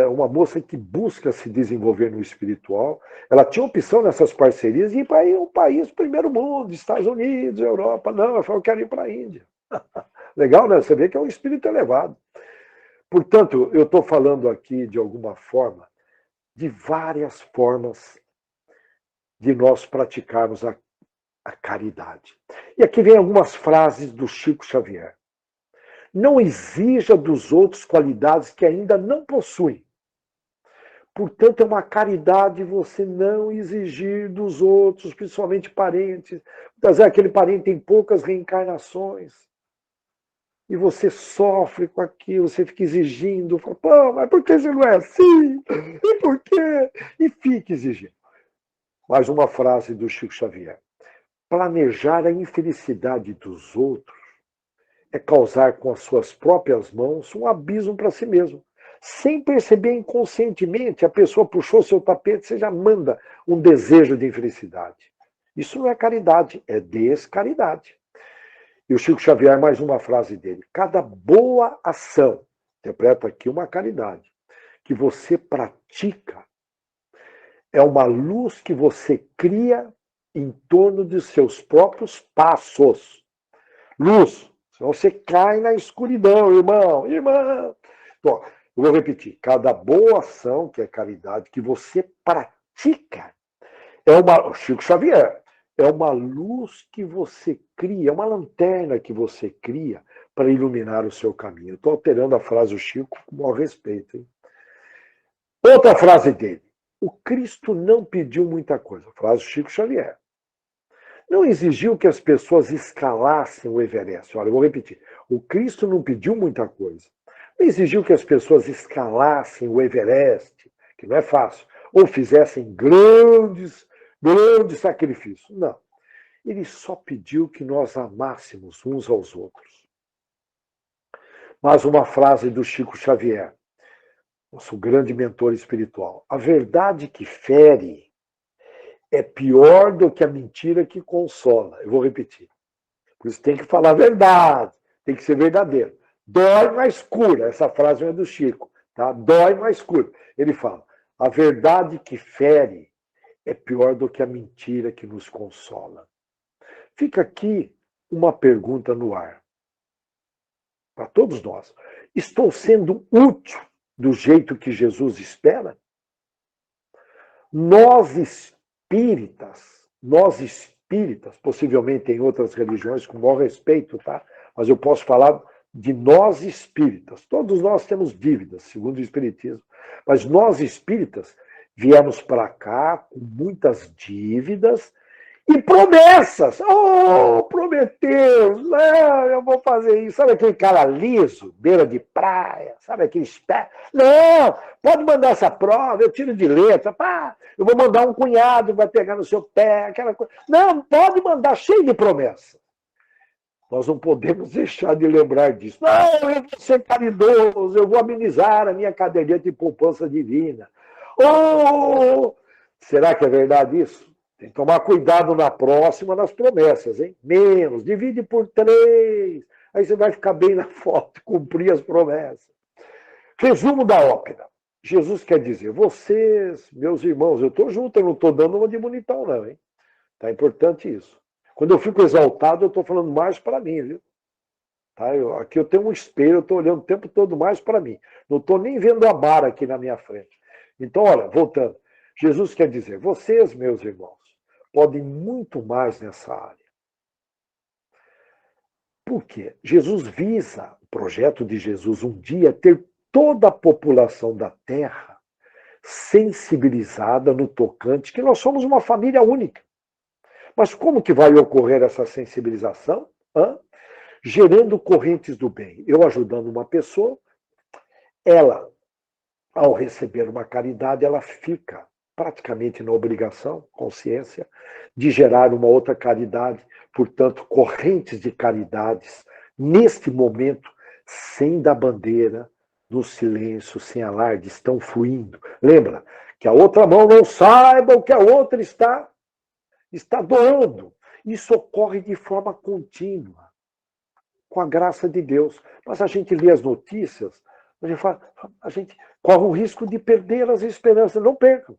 uma moça que busca se desenvolver no espiritual. Ela tinha opção nessas parcerias de ir para um país primeiro mundo, Estados Unidos, Europa. Não, ela falou, eu quero ir para a Índia. Legal, né? Você vê que é um espírito elevado. Portanto, eu estou falando aqui, de alguma forma, de várias formas de nós praticarmos a caridade. E aqui vem algumas frases do Chico Xavier. Não exija dos outros qualidades que ainda não possuem. Portanto, é uma caridade você não exigir dos outros, principalmente parentes. Muitas vezes aquele parente tem poucas reencarnações. E você sofre com aquilo, você fica exigindo, fala, pô, mas por que você não é assim? E por quê? E fica exigindo. Mais uma frase do Chico Xavier. Planejar a infelicidade dos outros é causar com as suas próprias mãos um abismo para si mesmo. Sem perceber inconscientemente, a pessoa puxou seu tapete, você já manda um desejo de infelicidade. Isso não é caridade, é descaridade. E o Chico Xavier, mais uma frase dele. Cada boa ação, interpreta aqui uma caridade. que você pratica é uma luz que você cria em torno de seus próprios passos. Luz, senão você cai na escuridão, irmão, irmã. Bom, eu vou repetir. Cada boa ação, que é caridade, que você pratica, Chico Xavier, é uma luz que você cria, é uma lanterna que você cria para iluminar o seu caminho. Estou alterando a frase do Chico com o maior respeito. Hein? Outra frase dele. O Cristo não pediu muita coisa. Frase do Chico Xavier. Não exigiu que as pessoas escalassem o Everest. Olha, eu vou repetir. O Cristo não pediu muita coisa. Não exigiu que as pessoas escalassem o Everest, que não é fácil, ou fizessem grandes sacrifícios. Não. Ele só pediu que nós amássemos uns aos outros. Mais uma frase do Chico Xavier, nosso grande mentor espiritual. A verdade que fere é pior do que a mentira que consola. Eu vou repetir. Por isso tem que falar a verdade, tem que ser verdadeiro. Dói, mas cura. Essa frase é do Chico. Tá? Dói, mas cura. Ele fala, a verdade que fere é pior do que a mentira que nos consola. Fica aqui uma pergunta no ar. Para todos nós. Estou sendo útil do jeito que Jesus espera? Nós espíritas, possivelmente em outras religiões, com o maior respeito, tá? Mas eu posso falar de nós espíritas. Todos nós temos dívidas, segundo o Espiritismo. Mas nós espíritas viemos para cá com muitas dívidas e promessas. Oh, prometeu, não, eu vou fazer isso. Sabe aquele cara liso, beira de praia? Sabe aquele espé? Não, pode mandar essa prova, eu tiro de letra. Pá, eu vou mandar um cunhado, vai pegar no seu pé, aquela coisa. Não, pode mandar, cheio de promessa. Nós não podemos deixar de lembrar disso. Não, eu vou ser caridoso, eu vou amenizar a minha caderneta de poupança divina. Oh, será que é verdade isso? Tem que tomar cuidado na próxima, nas promessas, hein? Menos, divide por 3. Aí você vai ficar bem na foto, cumprir as promessas. Resumo da ópera. Jesus quer dizer, vocês, meus irmãos, eu estou junto, eu não estou dando uma de bonitão, não, hein? Tá importante isso. Quando eu fico exaltado, eu estou falando mais para mim, viu? Tá? Aqui eu tenho um espelho, eu estou olhando o tempo todo mais para mim. Não estou nem vendo a barra aqui na minha frente. Então, olha, voltando. Jesus quer dizer, vocês, meus irmãos, podem muito mais nessa área. Por quê? Jesus visa, o projeto de Jesus, um dia ter toda a população da Terra sensibilizada no tocante, que nós somos uma família única. Mas como que vai ocorrer essa sensibilização? Gerando correntes do bem. Eu ajudando uma pessoa, ela, ao receber uma caridade, ela fica praticamente na obrigação, consciência, de gerar uma outra caridade. Portanto, correntes de caridades, neste momento, sem dar bandeira, no silêncio, sem alarde, estão fluindo. Lembra que a outra mão não saiba o que a outra está doando. Isso ocorre de forma contínua, com a graça de Deus. Mas a gente lê as notícias, a gente corre o risco de perder as esperanças. Não percam,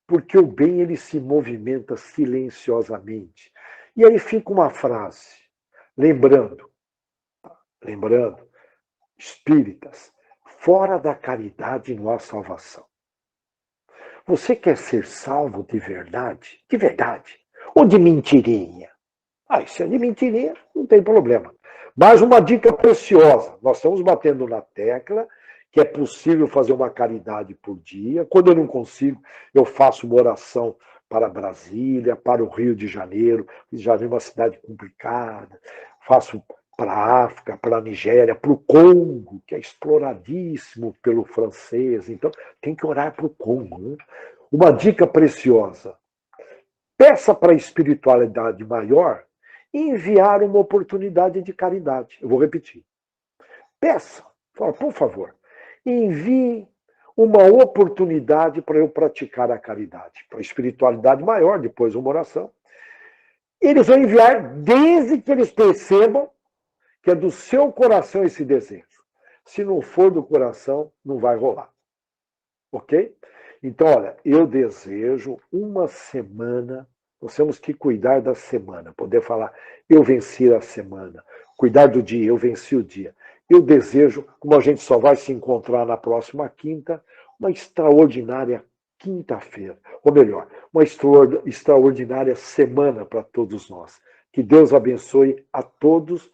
porque o bem ele se movimenta silenciosamente. E aí fica uma frase, lembrando, espíritas, fora da caridade não há salvação. Você quer ser salvo de verdade? De verdade. Ou de mentirinha? Se é de mentirinha, não tem problema. Mais uma dica preciosa. Nós estamos batendo na tecla que é possível fazer uma caridade por dia. Quando eu não consigo, eu faço uma oração para Brasília, para o Rio de Janeiro. Já é uma cidade complicada. Faço para a África, para a Nigéria, para o Congo, que é exploradíssimo pelo francês. Então, tem que orar para o Congo. Né? Uma dica preciosa. Peça para a espiritualidade maior enviar uma oportunidade de caridade. Eu vou repetir. Peça, fala, por favor, envie uma oportunidade para eu praticar a caridade. Para a espiritualidade maior, depois uma oração. Eles vão enviar desde que eles percebam que é do seu coração esse desejo. Se não for do coração, não vai rolar. ok? Então, olha, eu desejo uma semana, nós temos que cuidar da semana, poder falar, eu venci a semana, cuidar do dia, eu venci o dia. Eu desejo, como a gente só vai se encontrar na próxima quinta, uma extraordinária quinta-feira, ou melhor, uma extraordinária semana para todos nós. Que Deus abençoe a todos.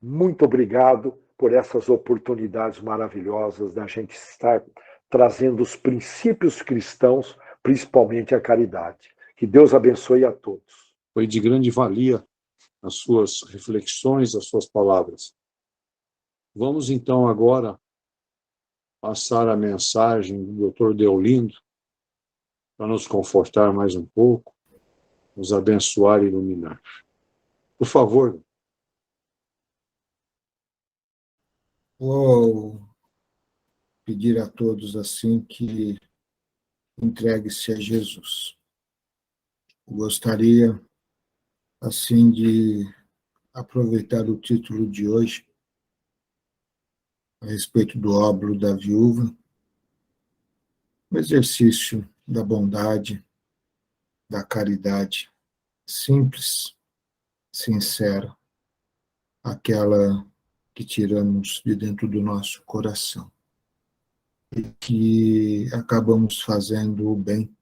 Muito obrigado por essas oportunidades maravilhosas da gente estar trazendo os princípios cristãos, principalmente a caridade. Que Deus abençoe a todos. Foi de grande valia as suas reflexões, as suas palavras. Vamos então agora passar a mensagem do Dr. Deolindo para nos confortar mais um pouco, nos abençoar e iluminar. Por favor. Vou pedir a todos assim que entregue-se a Jesus. Gostaria assim de aproveitar o título de hoje a respeito do óbolo da viúva, o exercício da bondade, da caridade, simples, sincera, aquela que tiramos de dentro do nosso coração e que acabamos fazendo o bem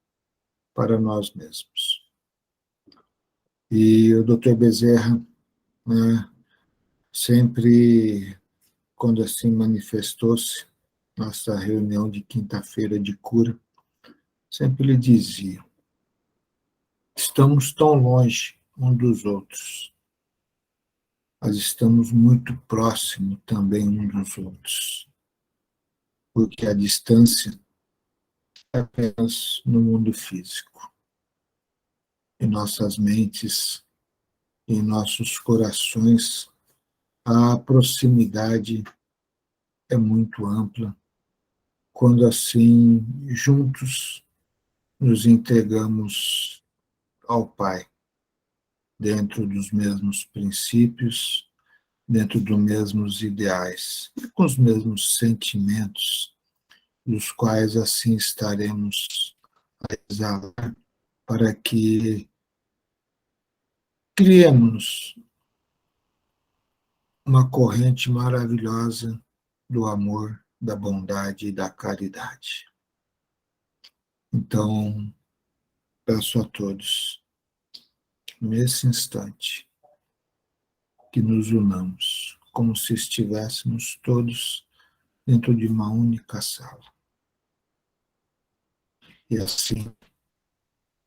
para nós mesmos. E o Dr. Bezerra, né, sempre, quando assim manifestou-se, nossa reunião de quinta-feira de cura, sempre lhe dizia, estamos tão longe um dos outros, mas estamos muito próximos também um dos outros, porque a distância é apenas no mundo físico. Em nossas mentes, em nossos corações, a proximidade é muito ampla, quando assim, juntos, nos entregamos ao Pai, dentro dos mesmos princípios, dentro dos mesmos ideais, e com os mesmos sentimentos, dos quais assim estaremos a exalar, para que criemos uma corrente maravilhosa do amor, da bondade e da caridade. Então, peço a todos, nesse instante, que nos unamos, como se estivéssemos todos dentro de uma única sala. E assim,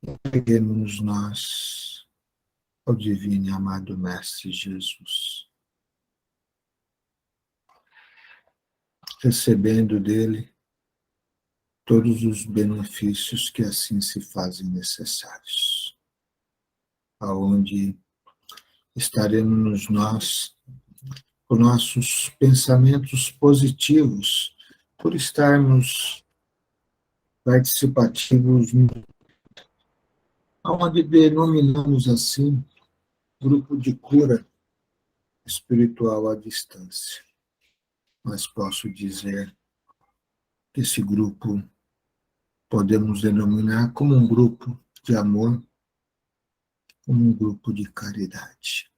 entreguemos nós ao divino e amado Mestre Jesus, recebendo dele todos os benefícios que assim se fazem necessários, aonde estaremos nós com nossos pensamentos positivos, por estarmos participativos, onde denominamos assim grupo de cura espiritual à distância. Mas posso dizer que esse grupo podemos denominar como um grupo de amor, como um grupo de caridade,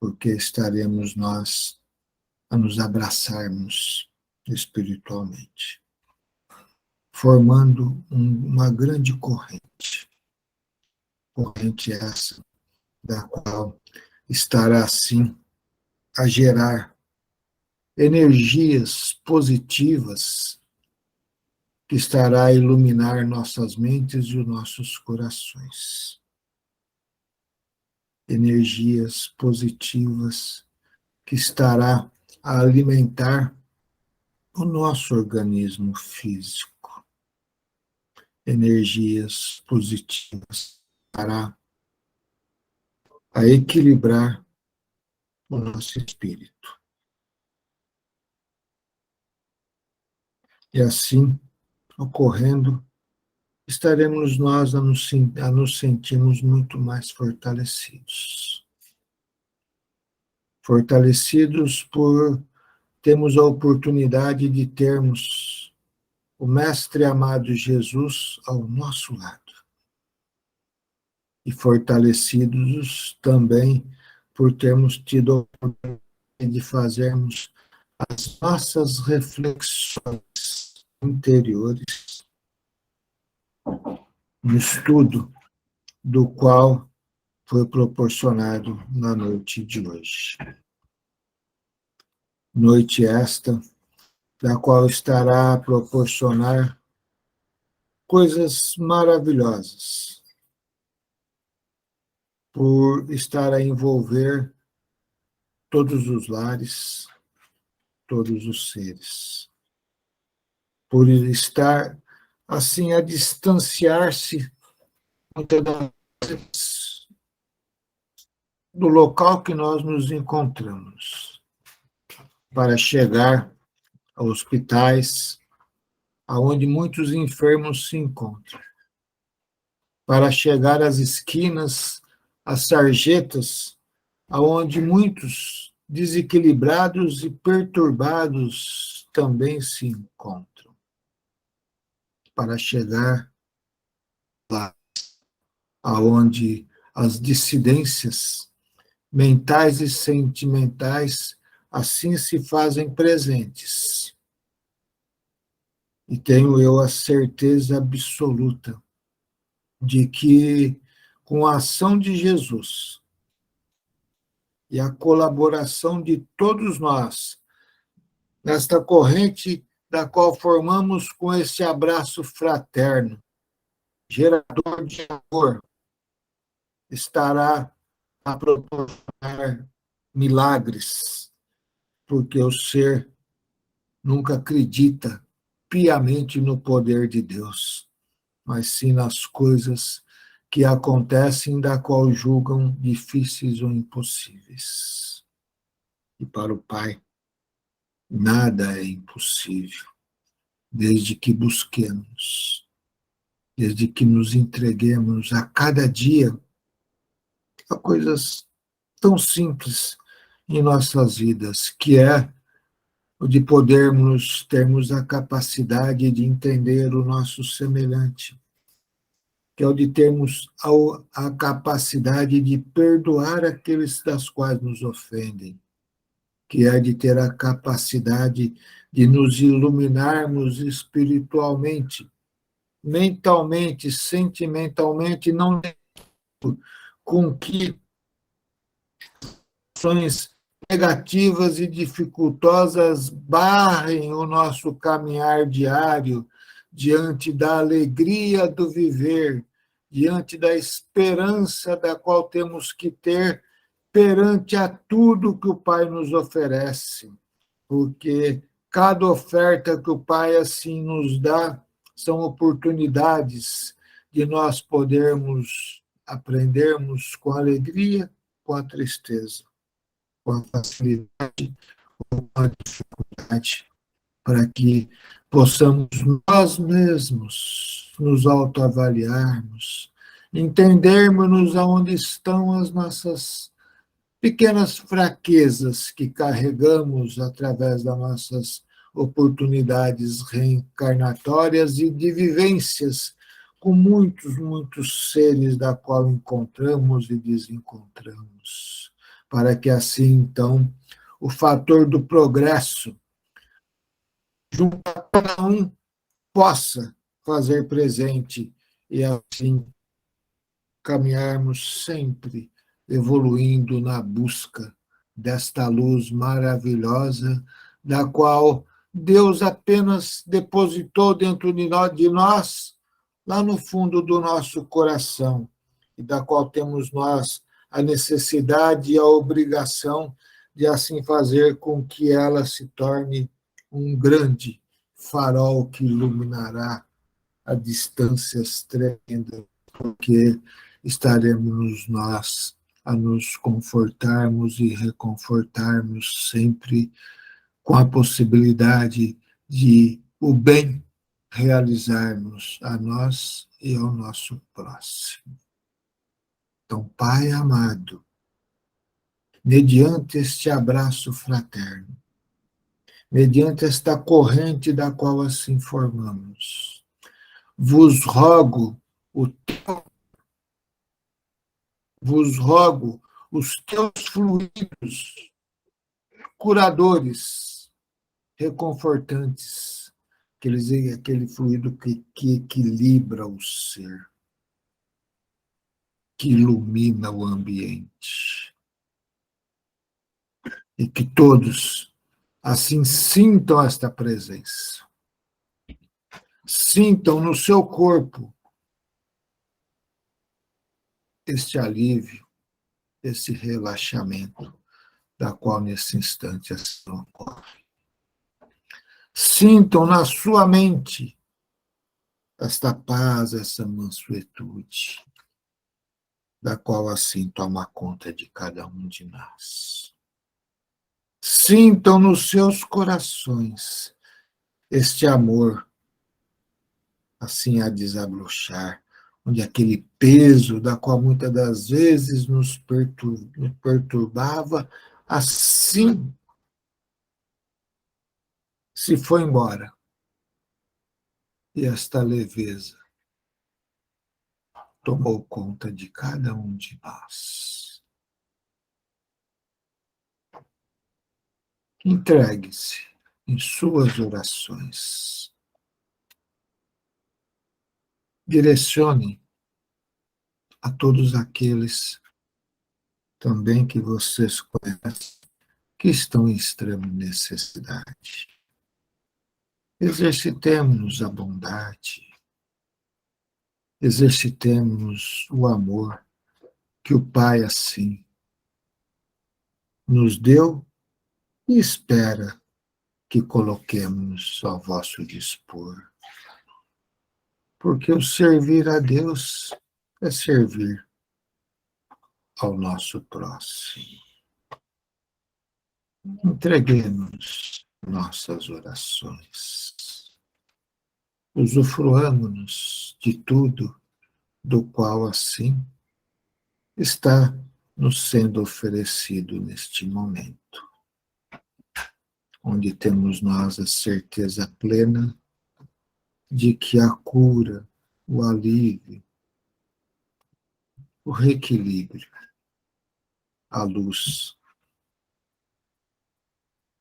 porque estaremos nós a nos abraçarmos espiritualmente, formando uma grande corrente essa da qual estará assim a gerar energias positivas que estará a iluminar nossas mentes e os nossos corações. Energias positivas que estará a alimentar o nosso organismo físico. Energias positivas para a equilibrar o nosso espírito. E assim, ocorrendo, estaremos nós a nos sentirmos muito mais fortalecidos. Fortalecidos por termos a oportunidade de termos o Mestre amado Jesus ao nosso lado. E fortalecidos também por termos tido a oportunidade de fazermos as nossas reflexões interiores no estudo do qual foi proporcionado na noite de hoje. Noite esta, da qual estará a proporcionar coisas maravilhosas, por estar a envolver todos os lares, todos os seres, por estar assim a distanciar-se muitas das vezes do local que nós nos encontramos, para chegar a hospitais, aonde muitos enfermos se encontram, para chegar às esquinas, às sarjetas, aonde muitos desequilibrados e perturbados também se encontram, para chegar lá aonde as dissidências mentais e sentimentais assim se fazem presentes. E tenho eu a certeza absoluta de que, com a ação de Jesus e a colaboração de todos nós, nesta corrente da qual formamos com esse abraço fraterno, gerador de amor, estará a proporcionar milagres, porque o ser nunca acredita piamente no poder de Deus, mas sim nas coisas que acontecem, da qual julgam difíceis ou impossíveis. E para o Pai, nada é impossível, desde que busquemos, desde que nos entreguemos a cada dia a coisas tão simples em nossas vidas, que é o de podermos termos a capacidade de entender o nosso semelhante, que é o de termos a capacidade de perdoar aqueles das quais nos ofendem, que é de ter a capacidade de nos iluminarmos espiritualmente, mentalmente, sentimentalmente, não com que ações negativas e dificultosas barrem o nosso caminhar diário diante da alegria do viver, diante da esperança da qual temos que ter perante a tudo que o Pai nos oferece, porque cada oferta que o Pai assim nos dá são oportunidades de nós podermos aprendermos com a alegria, com a tristeza, com a facilidade, com a dificuldade, para que possamos nós mesmos nos autoavaliarmos, entendermos aonde estão as nossas pequenas fraquezas que carregamos através das nossas oportunidades reencarnatórias e de vivências com muitos seres da qual encontramos e desencontramos, para que assim, então, o fator do progresso, junto a cada um, possa fazer presente e assim caminharmos sempre evoluindo na busca desta luz maravilhosa, da qual Deus apenas depositou dentro de nós, lá no fundo do nosso coração, e da qual temos nós a necessidade e a obrigação de assim fazer com que ela se torne um grande farol que iluminará a distâncias tremendas, porque estaremos nós a nos confortarmos e reconfortarmos sempre com a possibilidade de o bem realizarmos a nós e ao nosso próximo. Então, Pai amado, mediante este abraço fraterno, mediante esta corrente da qual assim formamos. Vos rogo os teus fluidos curadores, reconfortantes, aquele fluido que equilibra o ser, que ilumina o ambiente. E que todos, assim, sintam esta presença. Sintam no seu corpo este alívio, esse relaxamento, da qual nesse instante assim ocorre. Sintam na sua mente esta paz, essa mansuetude, da qual assim toma conta de cada um de nós. Sintam nos seus corações este amor, assim a desabrochar, onde aquele peso da qual muitas das vezes nos perturbava, assim se foi embora. E esta leveza tomou conta de cada um de nós. Entregue-se em suas orações. Direcione a todos aqueles também que vocês conhecem, que estão em extrema necessidade. Exercitemos a bondade, exercitemos o amor que o Pai assim nos deu e espera que coloquemos ao vosso dispor. Porque o servir a Deus é servir ao nosso próximo. Entreguemos nossas orações. Usufruamos de tudo do qual assim está nos sendo oferecido neste momento, onde temos nós a certeza plena de que a cura, o alívio, o reequilíbrio, a luz,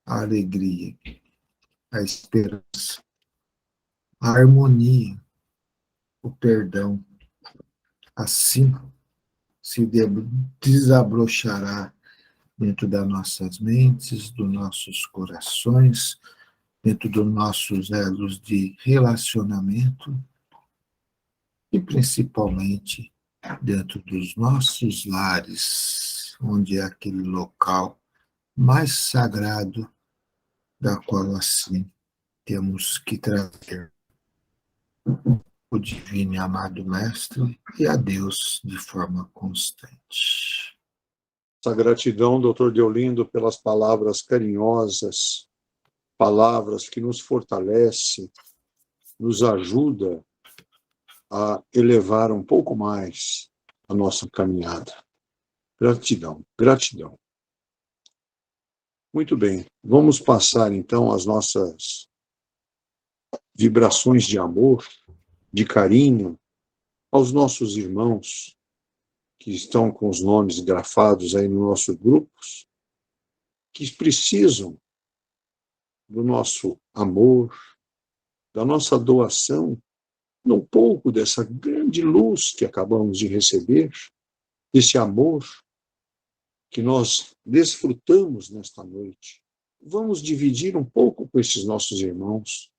a alegria, a esperança, a harmonia, o perdão, assim se desabrochará dentro das nossas mentes, dos nossos corações, dentro dos nossos elos de relacionamento e principalmente dentro dos nossos lares, onde é aquele local mais sagrado da qual assim temos que trazer o divino e amado Mestre e a Deus de forma constante. Essa gratidão, doutor Deolindo, pelas palavras carinhosas, palavras que nos fortalecem, nos ajuda a elevar um pouco mais a nossa caminhada. Gratidão, gratidão. Muito bem, vamos passar então as nossas vibrações de amor, de carinho aos nossos irmãos que estão com os nomes grafados aí nos nossos grupos, que precisam do nosso amor, da nossa doação, um pouco dessa grande luz que acabamos de receber, desse amor que nós desfrutamos nesta noite. Vamos dividir um pouco com esses nossos irmãos,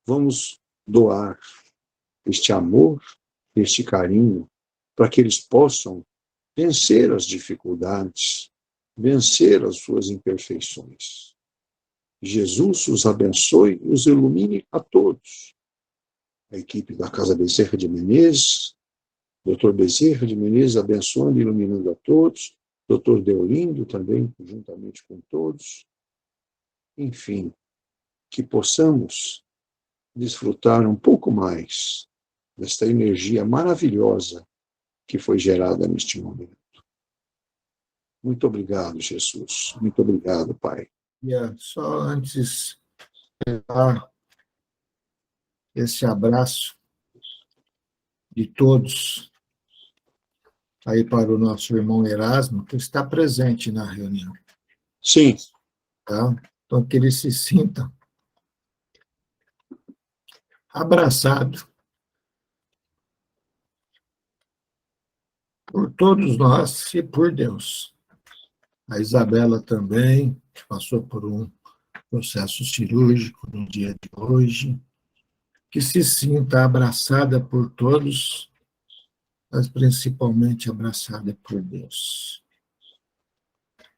vamos doar este amor, este carinho, para que eles possam vencer as dificuldades, vencer as suas imperfeições. Jesus os abençoe e os ilumine a todos. A equipe da Casa Bezerra de Menezes, Dr. Bezerra de Menezes abençoando e iluminando a todos, Dr. Deolindo também, juntamente com todos. Enfim, que possamos desfrutar um pouco mais desta energia maravilhosa que foi gerada neste momento. Muito obrigado, Jesus. Muito obrigado, Pai. Só antes esse abraço de todos aí para o nosso irmão Erasmo, que está presente na reunião. Sim. Tá? Então, que ele se sinta abraçado por todos nós e por Deus. A Isabela também passou por um processo cirúrgico no dia de hoje, que se sinta abraçada por todos, mas principalmente abraçada por Deus.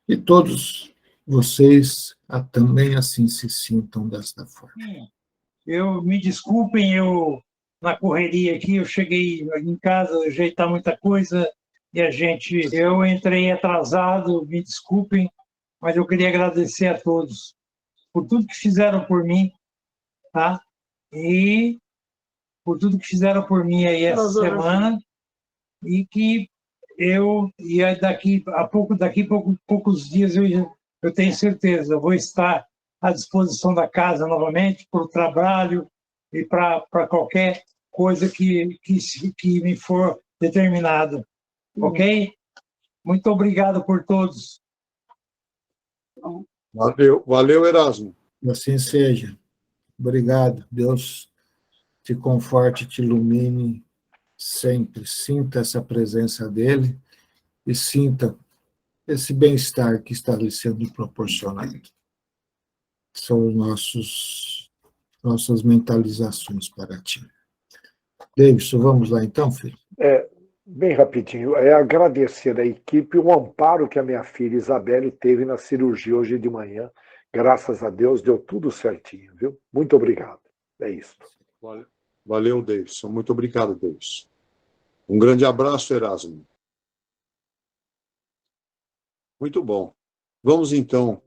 E todos vocês também assim se sintam desta forma. Eu me desculpem, na correria aqui, eu cheguei em casa, ajeitar muita coisa, e eu entrei atrasado, me desculpem, mas eu queria agradecer a todos por tudo que fizeram por mim, tá? E por tudo que fizeram por mim aí essa semana, e que daqui a poucos dias eu tenho certeza, eu vou estar à disposição da casa novamente para o trabalho e para qualquer coisa que me for determinado. Ok? Muito obrigado por todos. Valeu, Erasmo. Assim seja. Obrigado. Deus te conforte, te ilumine sempre. Sinta essa presença dele e sinta esse bem-estar que está lhe sendo proporcionado. São nossas mentalizações para ti. Davidson, vamos lá então, filho? Bem rapidinho, agradecer à equipe o amparo que a minha filha Isabelle teve na cirurgia hoje de manhã. Graças a Deus, deu tudo certinho, viu? Muito obrigado. É isso. Valeu, Davidson. Muito obrigado, Davidson. Um grande abraço, Erasmo. Muito bom. Vamos então.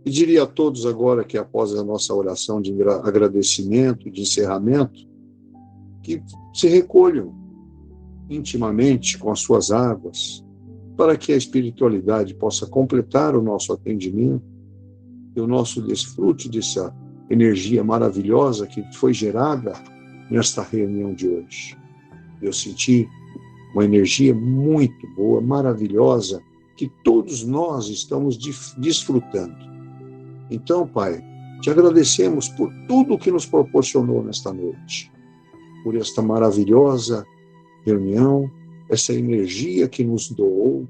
Pediria a todos agora que, após a nossa oração de agradecimento, de encerramento, que se recolham intimamente com as suas águas, para que a espiritualidade possa completar o nosso atendimento e o nosso desfrute dessa energia maravilhosa que foi gerada nesta reunião de hoje. Eu senti uma energia muito boa, maravilhosa, que todos nós estamos desfrutando. Então, Pai, te agradecemos por tudo que nos proporcionou nesta noite, por esta maravilhosa reunião, essa energia que nos doou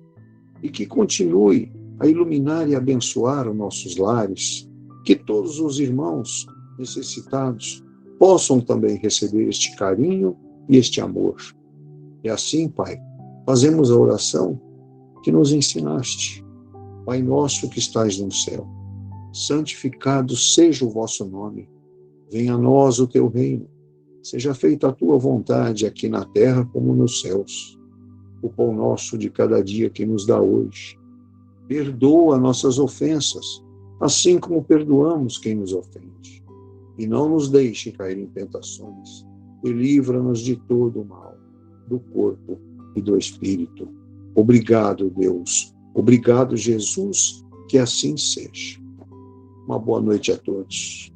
e que continue a iluminar e abençoar os nossos lares, que todos os irmãos necessitados possam também receber este carinho e este amor. E assim, Pai, fazemos a oração que nos ensinaste. Pai nosso que estais no céu, santificado seja o vosso nome. Venha a nós o teu reino. Seja feita a tua vontade aqui na terra como nos céus. O pão nosso de cada dia que nos dá hoje. Perdoa nossas ofensas, assim como perdoamos quem nos ofende. E não nos deixe cair em tentações. E livra-nos de todo o mal, do corpo e do espírito. Obrigado, Deus. Obrigado, Jesus, que assim seja. Uma boa noite a todos.